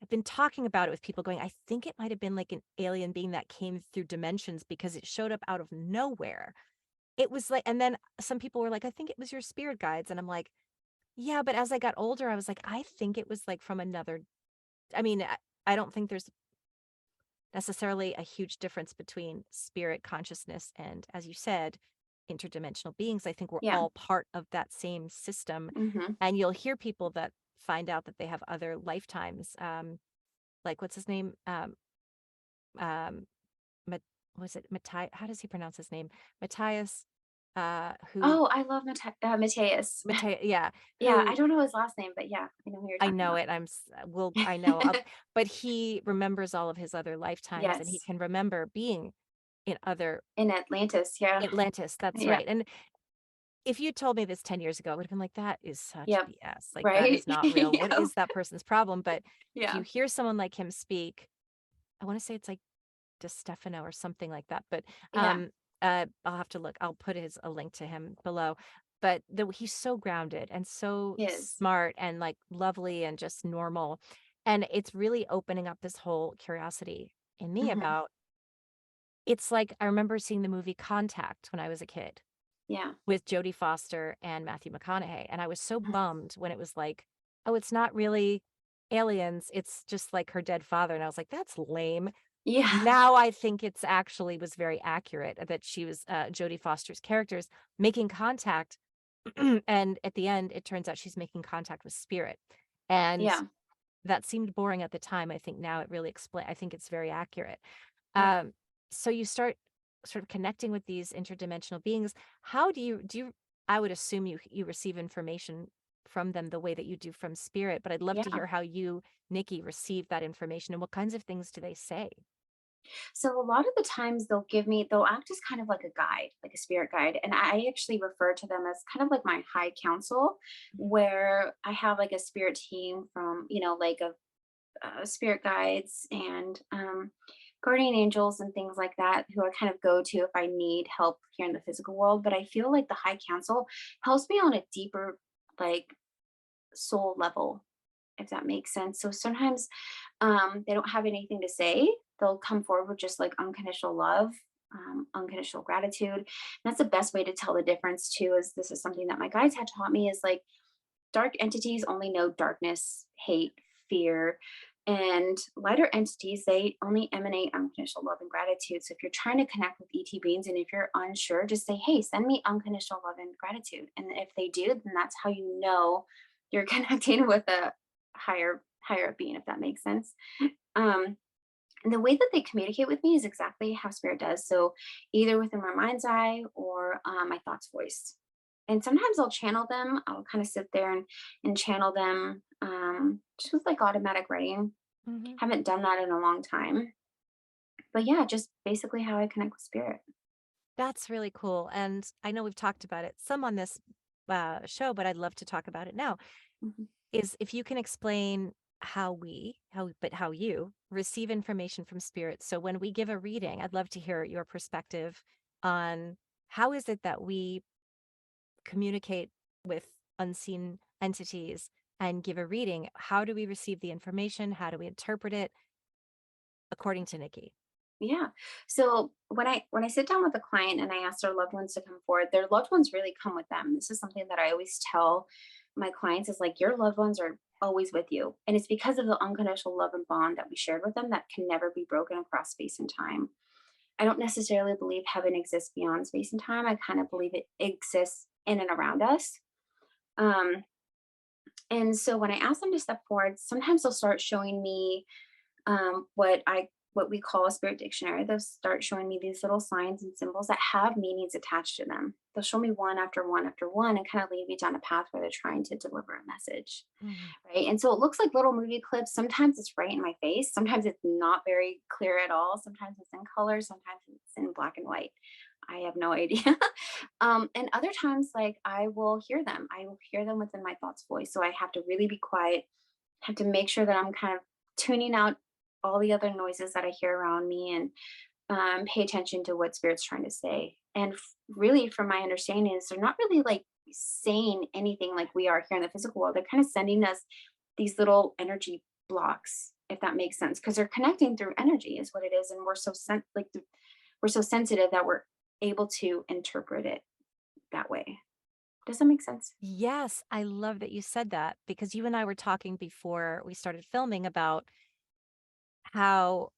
I've been talking about it with people going, I think it might have been like an alien being that came through dimensions because it showed up out of nowhere. It was like, and then some people were like, I think it was your spirit guides. And I'm like, yeah, but as I got older, I was like, I think it was like from another. I mean, I don't think there's necessarily a huge difference between spirit consciousness and, as you said, interdimensional beings. I think we're Yeah. all part of that same system. Hmm. And you'll hear people that find out that they have other lifetimes. Like what's his name? Um, Mat- was it Matthias? How does he pronounce his name? Matthias, who Oh, I love Mateus. Matthias, yeah, Yeah, who I don't know his last name, but yeah, I know who you're I talking know about. it. I know, but he remembers all of his other lifetimes, and he Yes, can remember being in other in Atlantis. Yeah, Atlantis. That's yeah, right. And if you told me this 10 years ago, I would have been like, that is such yep. BS. Like, that Right. is not real. What Yep. is that person's problem? But if you Yeah, hear someone like him speak, I want to say it's like DeStefano or something like that. But yeah. I'll have to look. I'll put a link to him below. But he's so grounded and so He is. smart and like lovely and just normal. And it's really opening up this whole curiosity in me Hmm. about it's like I remember seeing the movie Contact when I was a kid Yeah. with Jodie Foster and Matthew McConaughey. And I was so Mhm. bummed when it was like, oh, it's not really aliens. It's just like her dead father. And I was like, that's lame. Yeah. Now I think it's actually was very accurate that she was Jodie Foster's characters making contact. And at the end, it turns out she's making contact with spirit. And Yeah. that seemed boring at the time. I think now it really explain. I think it's very accurate. Yep. Um, so you start sort of connecting with these interdimensional beings. How do you I would assume you receive information from them the way that you do from spirit, but I'd love to Yeah. hear how you, Nikki, receive that information and what kinds of things do they say? So a lot of the times they'll act as kind of like a guide, like a spirit guide. And I actually refer to them as kind of like my high council, where I have like a spirit team from, like spirit guides and guardian angels and things like that, who I kind of go to if I need help here in the physical world. But I feel like the high council helps me on a deeper, like soul level, if that makes sense. So sometimes they don't have anything to say. They'll come forward with just like unconditional love. unconditional gratitude. And that's the best way to tell the difference too. Is this is something that my guides had taught me, is like dark entities only know darkness, hate, fear. And lighter entities, they only emanate unconditional love and gratitude. So if you're trying to connect with ET beings and if you're unsure, just say, hey, send me unconditional love and gratitude. And if they do, then that's how you know you're connecting with a higher being, if that makes sense. Um, and the way that they communicate with me is exactly how spirit does. So either within my mind's eye or my thoughts voice. And sometimes I'll channel them. I'll kind of sit there and channel them just with like automatic writing. Mhm. Haven't done that in a long time. But yeah, just basically how I connect with spirit. That's really cool. And I know we've talked about it some on this show, but I'd love to talk about it now. Mhm. Is if you can explain how you receive information from spirit. So when we give a reading, I'd love to hear your perspective on how is it that we communicate with unseen entities and give a reading. How do we receive the information? How do we interpret it according to Nikki? Yeah. So when I sit down with a client and I ask their loved ones to come forward, their loved ones really come with them. This is something that I always tell my clients is like your loved ones are always with you. And it's because of the unconditional love and bond that we shared with them that can never be broken across space and time. I don't necessarily believe heaven exists beyond space and time. I kind of believe it exists in and around us. Um, and so when I ask them to step forward, sometimes they'll start showing me what we call a spirit dictionary. They'll start showing me these little signs and symbols that have meanings attached to them. They'll show me one after one after one and kind of lead me down a path where they're trying to deliver a message. Mhm. Right. And so it looks like little movie clips. Sometimes it's right in my face. Sometimes it's not very clear at all. Sometimes it's in color. Sometimes it's in black and white. I have no idea. And other times, like I will hear them. I will hear them within my thoughts voice. So I have to really be quiet, have to make sure that I'm kind of tuning out all the other noises that I hear around me and pay attention to what spirit's trying to say. And really, from my understanding, is they're not really like saying anything like we are here in the physical world. They're kind of sending us these little energy blocks, if that makes sense, because they're connecting through energy, is what it is, and we're so sensitive that we're able to interpret it that way. Does that make sense? Yes, I love that you said that because you and I were talking before we started filming about how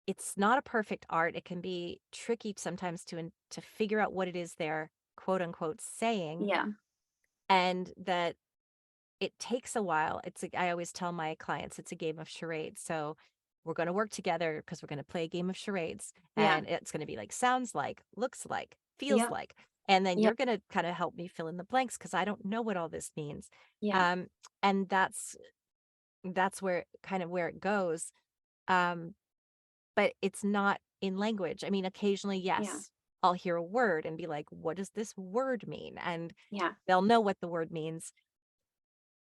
it's not a perfect art. It can be tricky sometimes to figure out what it is they're quote unquote saying, Yeah, and that it takes a while. I always tell my clients it's a game of charades. So we're going to work together because we're going to play a game of charades, yeah, and it's going to be like sounds like, looks like, feels yep, like, and then yep, you're going to kind of help me fill in the blanks because I don't know what all this means. yeah, Um, and that's where kind of where it goes. Um, but it's not in language. I mean, occasionally, yeah, yes, I'll hear a word and be like, what does this word mean? And yeah, they'll know what the word means,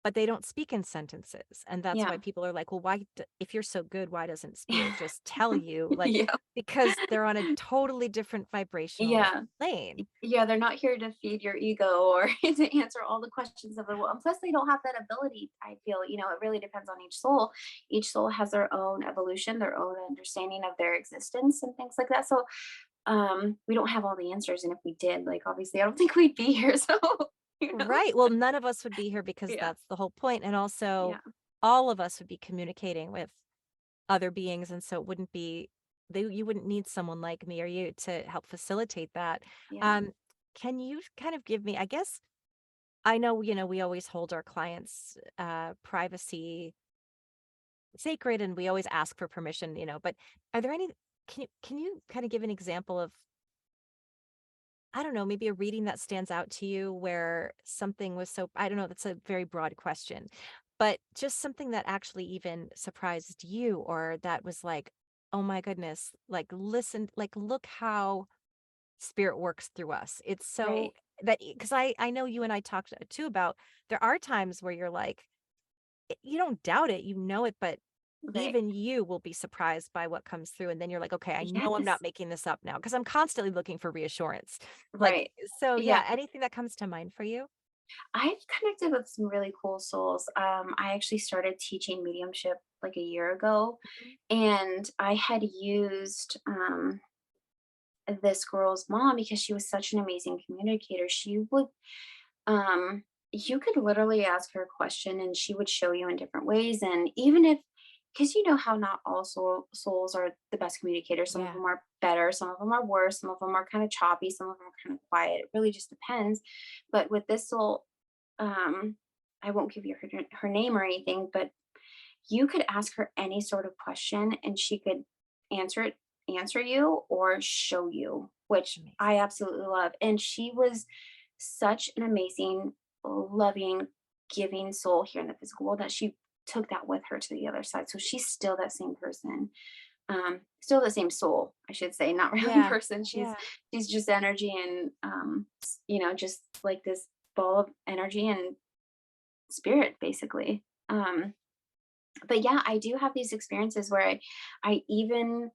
but they don't speak in sentences. And that's why yeah. people are like, well, if you're so good, why doesn't spirit just tell you? Like, Yeah, because they're on a totally different vibrational yeah. plane. Yeah, they're not here to feed your ego or to answer all the questions of the world. And plus, they don't have that ability. I feel, it really depends on each soul. Each soul has their own evolution, their own understanding of their existence, and things like that. So, we don't have all the answers. And if we did, like, obviously, I don't think we'd be here. So, you know, Right. Well, none of us would be here because yeah, that's the whole point. And also, yeah, all of us would be communicating with other beings. And so it wouldn't be, you wouldn't need someone like me or you to help facilitate that. yeah, Um, can you kind of give me, I guess, I know, we always hold our clients' privacy sacred and we always ask for permission, but are there any, can you kind of give an example of, I don't know, maybe a reading that stands out to you where something was so, I don't know, that's a very broad question, but just something that actually even surprised you or that was like, oh my goodness, like listen, like look how spirit works through us. It's so right, that because I know you and I talked too about there are times where you're like, you don't doubt it, you know it, but right, even you will be surprised by what comes through. And then you're like, okay, I know I'm not yes, making this up now because I'm constantly looking for reassurance. Like, right, so yeah. yeah, anything that comes to mind for you? I've connected with some really cool souls. I actually started teaching mediumship like a year ago, Mhm. and I had used this girl's mom, because she was such an amazing communicator, she would, um, you could literally ask her a question and she would show you in different ways. And even if, because you know how not all souls are the best communicators, some of Yeah. them are better, some of them are worse, some of them are kind of choppy, some of them are kind of quiet. It really just depends. But with this soul, um, I won't give you her name or anything, but you could ask her any sort of question and she could answer it, answer you or show you, which Amazing. I absolutely love. And she was such an amazing, loving, giving soul here in the physical world that she took that with her to the other side. So she's still that same person. Still the same soul, I should say, not really Yeah. person. She's Yeah. she's just energy and just like this ball of energy and spirit basically. But yeah, I do have these experiences where I even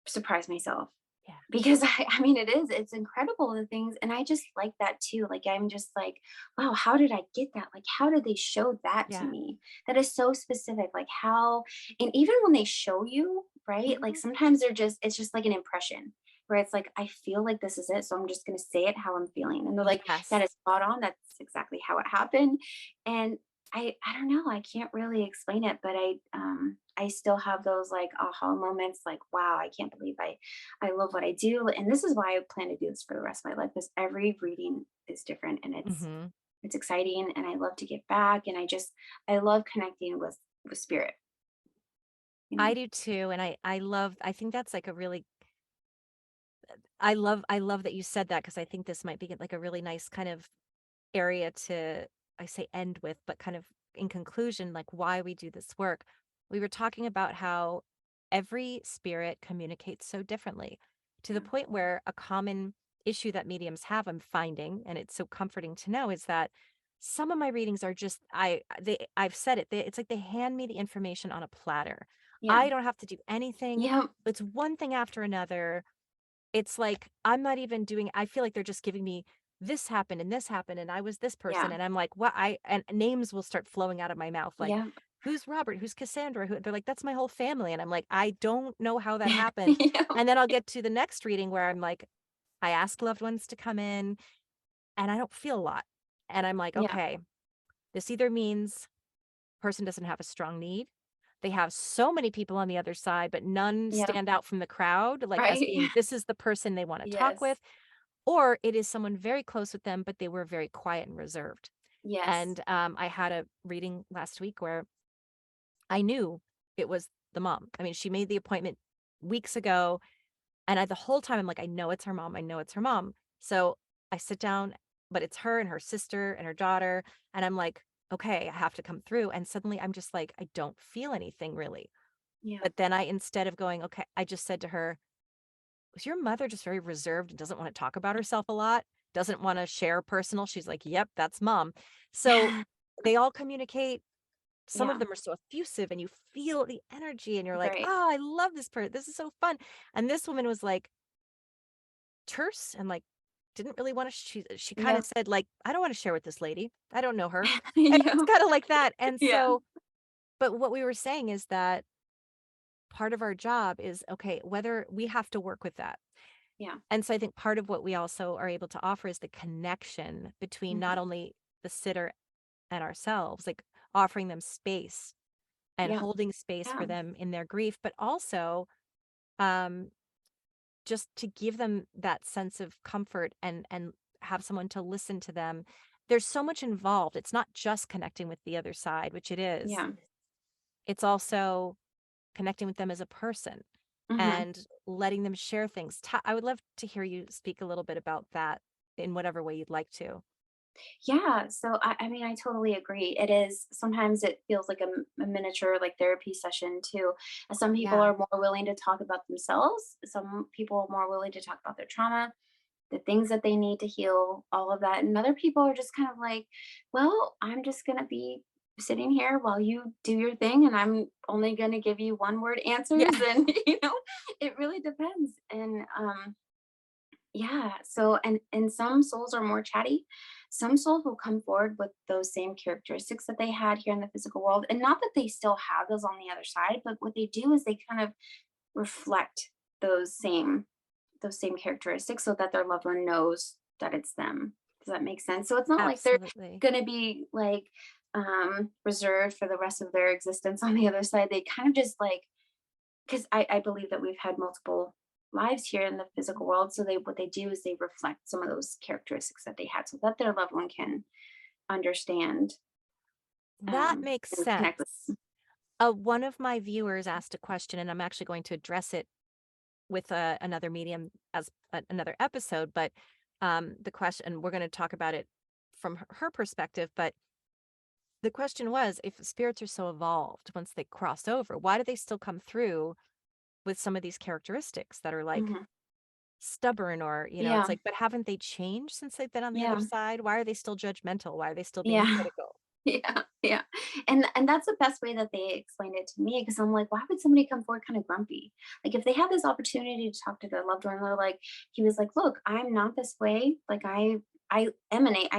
surprise myself Yeah. because I mean it's incredible the things, and I just like that too. Like I'm just like, wow, how did I get that? Like how did they show that to Yeah. me? That is so specific. Like how, and even when they show you, right? Like Mhm. sometimes it's just like an impression where it's like I feel like this is it, so I'm just gonna say it how I'm feeling. And they're like, that Yes. is spot on. That's exactly how it happened. And I don't know, I can't really explain it, but I still have those like aha moments, like, wow, I can't believe I love what I do. And this is why I plan to do this for the rest of my life, because every reading is different and Mhm. it's exciting and I love to give back. And I love connecting with spirit, you I know. do too, and I think that's like a really I love that you said that because I think this might be like a really nice kind of area to, I say end with, but kind of in conclusion, like why we do this work. We were talking about how every spirit communicates so differently to the Yeah. point where a common issue that mediums have, I'm finding, and it's so comforting to know, is that some of my readings are just I've said it, it's like they hand me the information on a platter. Yeah. I don't have to do anything. Yeah. It's one thing after another. It's like, I'm not even doing, I feel like they're just giving me, this happened, and I was this person," Yeah. and I'm like, "What?" And names will start flowing out of my mouth, like, Yeah. "Who's Robert? Who's Cassandra?" They're like, "That's my whole family," and I'm like, "I don't know how that happened." Yeah. And then I'll get to the next reading where I'm like, I ask loved ones to come in, and I don't feel a lot, and I'm like, Yeah. "Okay, this either means person doesn't have a strong need, they have so many people on the other side, but none Yeah. stand out from the crowd, like, as Right. being, this is the person they wanna talk Yes. with," or it is someone very close with them, but they were very quiet and reserved. Yes. And, I had a reading last week where I knew it was the mom. I mean, she made the appointment weeks ago, and the whole time I'm like, "I know it's her mom, I know it's her mom." So, I sit down, but it's her and her sister and her daughter, and I'm like, "Okay, I have to come through," and suddenly I'm just like, I don't feel anything really. Yeah. But then instead of going, "Okay," I just said to her, "Was your mother just very reserved and doesn't wanna talk about herself a lot? Doesn't wanna share personal?" She's like, "Yep, that's mom." So, they all communicate. Some of Yeah. them are so effusive and you feel the energy and you're like, Right. "Oh, I love this person. This is so fun." And this woman was like terse and like didn't really wanna, she kinda Yep. said like, "I don't wanna share with this lady. I don't know her." And it's Yeah. kinda like that. And Yeah. so, but what we were saying is that part of our job is, okay, whether we have to work with that. Yeah. And so I think part of what we also are able to offer is the connection between not Mhm. only the sitter and ourselves, like offering them space and Yeah. holding space Yeah. for them in their grief, but also um, just to give them that sense of comfort and have someone to listen to them. There's so much involved. It's not just connecting with the other side, which it is. Yeah. It's also connecting with them as a person Mhm. and letting them share things. I would love to hear you speak a little bit about that in whatever way you'd like to. Yeah, so I mean, I totally agree. It is sometimes it feels like a miniature like therapy session too. Some people Yeah. are more willing to talk about themselves. Some people are more willing to talk about their trauma, the things that they need to heal, all of that. And other people are just kind of like, well, I'm just gonna be sitting here while you do your thing, and I'm only gonna give you one word answers, Yeah. and it really depends. And yeah. So, and some souls are more chatty. Some souls will come forward with those same characteristics that they had here in the physical world. And not that they still have those on the other side, but what they do is they kind of reflect those those same characteristics so that their loved one knows that it's them. Does that make sense? So it's not like they're Absolutely. gonna be like reserved for the rest of their existence on the other side. They kind of just like, because I believe that we've had multiple lives here in the physical world. So they what they do is they reflect some of those characteristics that they had so that their loved one can understand That makes and connect with sense. them. One of my viewers asked a question, and I'm actually going to address it with another medium as another episode. But the question, we're going to talk about it from her perspective. But the question was, if spirits are so evolved once they cross over, why do they still come through with some of these characteristics that are like Mhm. stubborn, or, it's Yeah. like, but haven't they changed since they've been on the other Yeah. side? Why are they still judgmental? Why are they still being Yeah. critical? Yeah, yeah. And that's the best way that they explained it to me because I'm like, why would somebody come forward kind of grumpy? Like if they have this opportunity to talk to their loved one, they're like, he was like, look, I'm not this way. Like I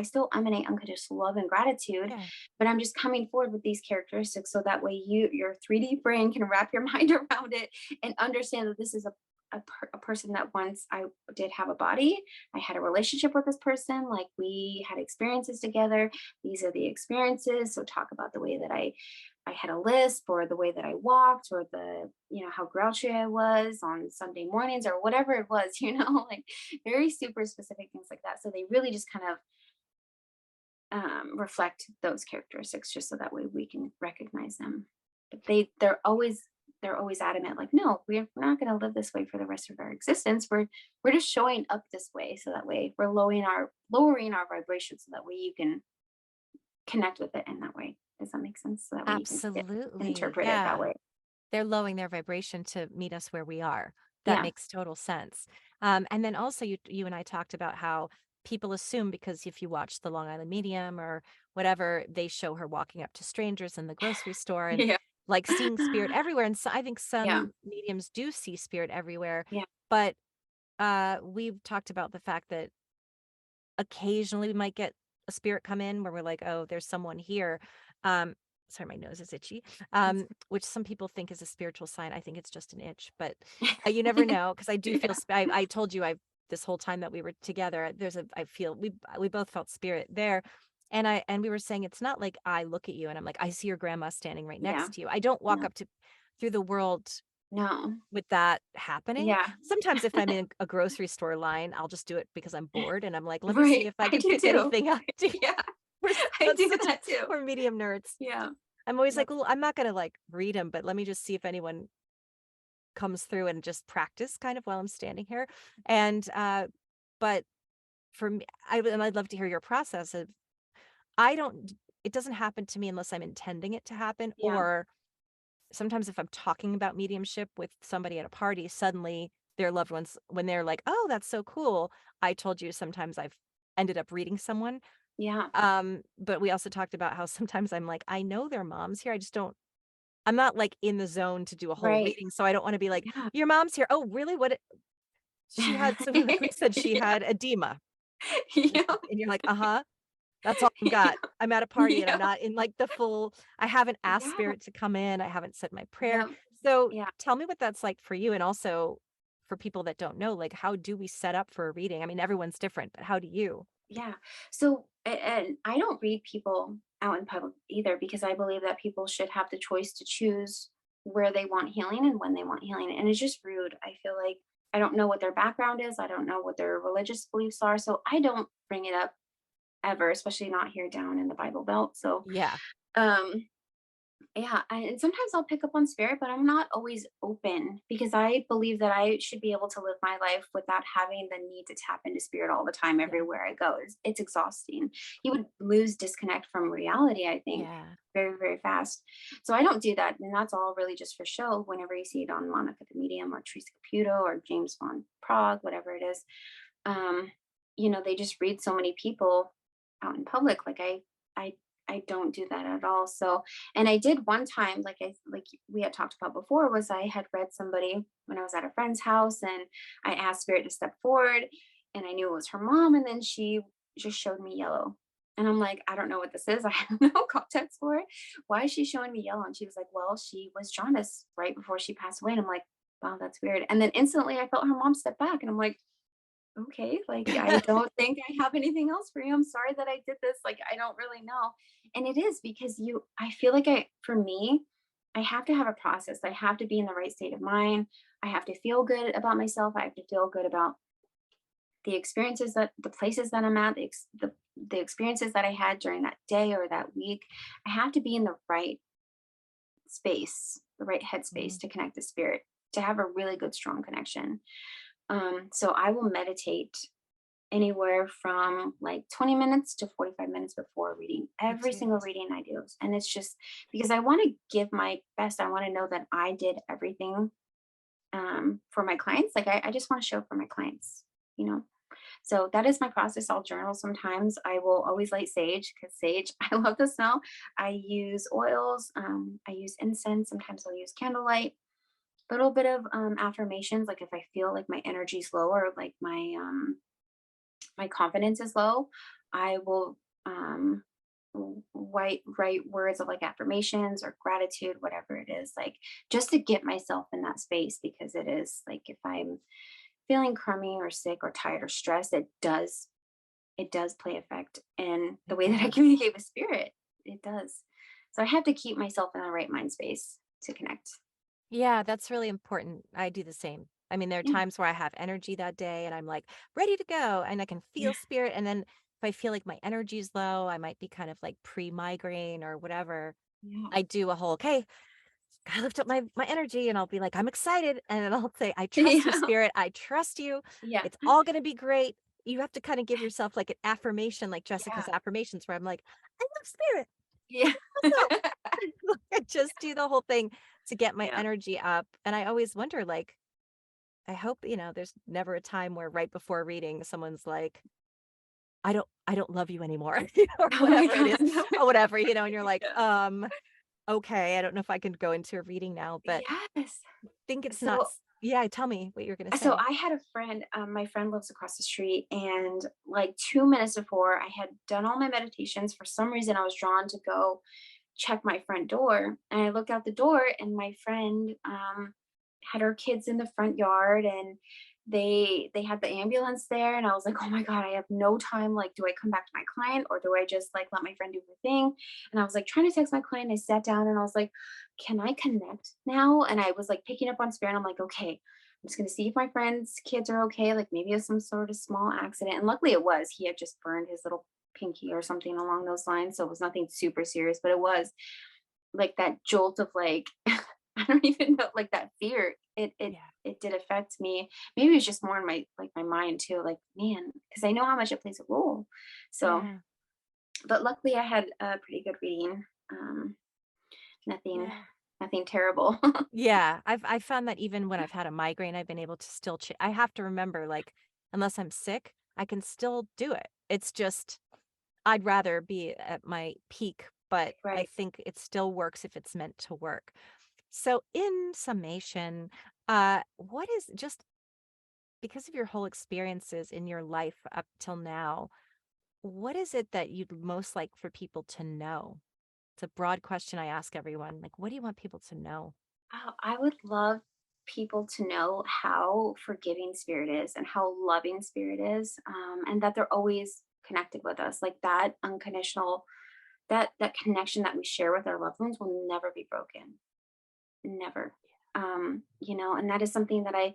still emanate unconditional love and gratitude, Yeah. but I'm just coming forward with these characteristics so that way your 3D brain can wrap your mind around it and understand that this is a person that once I did have a body. I had a relationship with this person, like we had experiences together. These are the experiences. So talk about the way that I had a lisp or the way that I walked or the, how grouchy I was on Sunday mornings or whatever it was, like very super specific things like that. So they really just kind of reflect those characteristics just so that way we can recognize them. But they're always adamant, like, no, we're not going to live this way for the rest of our existence. We're just showing up this way so that way we're lowering our vibration so that way you can connect with it in that way. Does that make sense? So that way you can see it and Absolutely. interpret it that Yeah. way. They're lowering their vibration to meet us where we are. That Yeah. makes total sense. And then also you and I talked about how people assume, because if you watch the Long Island Medium or whatever, they show her walking up to strangers in the grocery store and Yeah. like seeing spirit everywhere. And so I think Yeah. some mediums do see spirit everywhere, Yeah. but we've talked about the fact that occasionally we might get a spirit come in where we're like, oh, there's someone here. Um, sorry, my nose is itchy. That's Which some people think is a spiritual sign. I think it's just an itch, but you never know, because I do feel. yeah. I told you, I this whole time that we were together, I feel we both felt spirit there, and we were saying it's not like I look at you and I'm like I see your grandma standing right Yeah. next to you. I don't walk No. up to through the world No. with that happening. Yeah. Sometimes if I'm in a grocery store line, I'll just do it because I'm bored and I'm like, let me see Right. if I I can do pick too. anything up. Yeah. We're I that's do such a that too. we're medium nerds. Yeah. I'm always like, That's well, I'm not gonna like read them, but let me just see if anyone comes through and just practice kind of while I'm standing here. And but for me, and I'd love to hear your process of I don't it doesn't happen to me unless I'm intending it to happen, yeah. or sometimes if I'm talking about mediumship with somebody at a party, suddenly their loved ones, when they're like, "Oh, that's so cool." I told you sometimes I've ended up reading someone. Yeah. But we also talked about how sometimes I'm like, I know their mom's here. I'm not like in the zone to do a whole Right. reading. So I don't want to be like, Yeah. your mom's here. Oh, really? She had, so like we said, she Yeah. had edema. Yeah. And you're like, uh-huh. That's all I've got. I'm at a party and I'm Yeah. not in like the full, I haven't asked Yeah. spirit to come in. I haven't said my prayer. Yeah. So Yeah. tell me what that's like for you. And also for people that don't know, like, how do we set up for a reading? I mean, everyone's different, but how do you? Yeah. So, and I don't read people out in public either because I believe that people should have the choice to choose where they want healing and when they want healing. And it's just rude. I feel like I don't know what their background is. I don't know what their religious beliefs are. So I don't bring it up ever, especially not here down in the Bible Belt. So, Yeah. um, yeah, and sometimes I'll pick up on spirit, but I'm not always open because I believe that I should be able to live my life without having the need to tap into spirit all the time Yeah. everywhere I go. It's exhausting. You would lose disconnect from reality, I think, Yeah. very, very fast. So I don't do that. And that's all really just for show whenever you see it on Monica the Medium or Teresa Caputo or James Von Prague, whatever it is. Um, they just read so many people out in public. Like I I don't do that at all. So, and I did one time, like we had talked about before, was I had read somebody when I was at a friend's house, and I asked Spirit to step forward, and I knew it was her mom, and then she just showed me yellow. And I'm like, I don't know what this is. I have no context for it. Why is she showing me yellow? And she was like, well, she was jaundiced right before she passed away. And I'm like, wow, that's weird. And then instantly I felt her mom step back and I'm like, okay, like I don't think I have anything else for you. I'm sorry that I did this. Like I don't really know. And it is because I feel like for me, I have to have a process. I have to be in the right state of mind. I have to feel good about myself. I have to feel good about the experiences that the places that I'm at, the experiences that I had during that day or that week. I have to be in the right space, the right headspace Mhm. to connect to spirit, to have a really good, strong connection. So I will meditate anywhere from like 20 minutes to 45 minutes before reading Me every too. single reading I do. And it's just because I want to give my best. I want to know that I did everything for my clients. Like I just want to show up for my clients, you know? So that is my process. I'll journal sometimes. I will always light sage because sage, I love the smell. I use oils, I use incense. Sometimes I'll use candlelight. Little bit of affirmations, like if I feel like my energy's low or like my confidence is low, I will write words of like affirmations or gratitude, whatever it is, like just to get myself in that space because it is like if I'm feeling crummy or sick or tired or stressed, it does play effect in the It way that I does. communicate with spirit. It does. So I have to keep myself in the right mind space to connect. Yeah, that's really important. I do the same. I mean, there are Yeah. times where I have energy that day and I'm like ready to go and I can Yeah. feel spirit. And then if I feel like my energy is low, I might be kind of like pre-migraine or whatever. Yeah. I do a whole, okay, gotta lift up my energy and I'll be like, I'm excited. And then I'll say, I trust you, Yeah. spirit. I trust you. Yeah. It's all gonna be great. You have to kind of give yourself like an affirmation, like Yeah. Jessica's affirmations, where I'm like, I love spirit. Yeah. What's up? I just do the whole thing to get my Yeah. energy up. And I always wonder, like, I hope, there's never a time where right before reading, someone's like, I don't love you anymore, or Oh my whatever it is, God. or whatever, and you're like, Yeah. okay, I don't know if I can go into a reading now, but Yes. think it's not, So yeah, tell me what you're going to so say. I had a friend, my friend lives across the street, and like 2 minutes before I had done all my meditations, for some reason I was drawn to go check my front door. And I looked out the door, and my friend had her kids in the front yard, and they had the ambulance there. And I was like, oh my God, I have no time. Like, do I come back to my client or do I just like let my friend do her thing? And I was like trying to text my client. I sat down and I was like, can I connect now? And I was like picking up on spirit. I'm like, okay, I'm just gonna see if my friend's kids are okay. Like maybe it was some sort of small accident. And luckily it was. He had just burned his little pinky or something along those lines. So it was nothing super serious, but it was like that jolt of like, I don't even know, like that fear. Yeah. It did affect me. Maybe it was just more in my mind too. Like, man, because I know how much it plays a role. So, Yeah. but luckily I had a pretty good reading. Nothing, Yeah. nothing terrible. Yeah. I found that even when I've had a migraine, I've been able to still, I have to remember, like, unless I'm sick, I can still do it. It's just, I'd rather be at my peak, but I Right. think it still works if it's meant to work. So, in summation, what is just because of your whole experiences in your life up till now, what is it that you'd most like for people to know? It's a broad question I ask everyone. Like, what do you want people to know? Oh, I would love people to know how forgiving spirit is and how loving spirit is, and that they're always connected with us. Like that unconditional, that connection that we share with our loved ones will never be broken, never. And that is something that I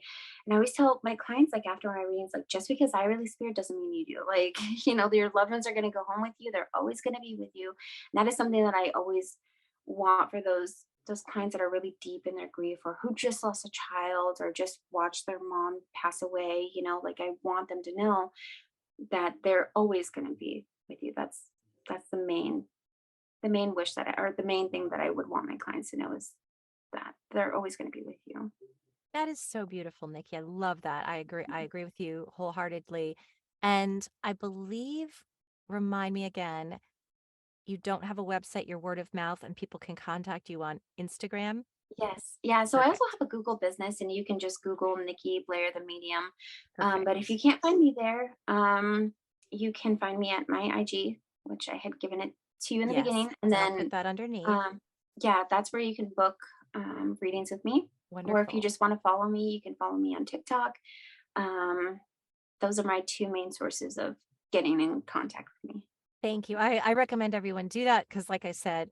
always tell my clients, like after my readings, like just because I release spirit doesn't mean you do. Like, your loved ones are going to go home with you. They're always going to be with you. And that is something that I always want for those clients that are really deep in their grief or who just lost a child or just watched their mom pass away. Like I want them to know that they're always going to be with you. That's the main wish or the main thing that I would want my clients to know is that they're always going to be with you. That is so beautiful, Nikki. I love that. I agree. I agree with you wholeheartedly. And I believe, remind me again, you don't have a website, your word of mouth, and people can contact you on Instagram. Yes. Yeah. So I also Perfect. have a Google business and you can just Google Nikki Blair, the medium. But if you Perfect. can't find me there, you can find me at my IG, which I had given it to you in the Yes. beginning. And And I'll put then, that underneath. um, yeah, that's where you can book readings with me. Or if you Wonderful. just want to follow me, you can follow me on TikTok. Um, those are my two main sources of getting in contact with me. Thank you. I recommend everyone do that because, like I said,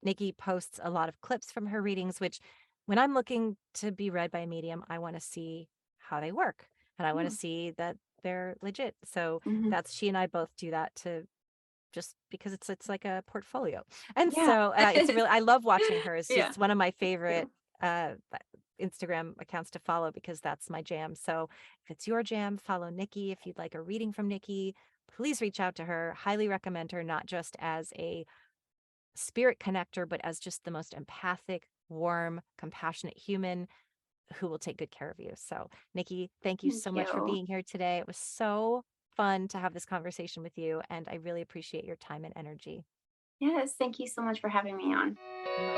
Nikki posts a lot of clips from her readings, which when I'm looking to be read by a medium, I want to see how they work and I want to Yeah. see that they're legit. So Mhm. that's she and I both do that to just because it's like a portfolio. And Yeah. so it's really I love watching hers. Yeah. She's one of my Me favorite too. Instagram accounts to follow because that's my jam. So if it's your jam, follow Nikki. If you'd like a reading from Nikki, please reach out to her. Highly recommend her, not just as a spirit connector, but as just the most empathic, warm, compassionate human who will take good care of you. So, Nikki, thank you so Thank much for you. being here today. It was so fun to have this conversation with you, and I really appreciate your time and energy. Yes, thank you so much for having me on. My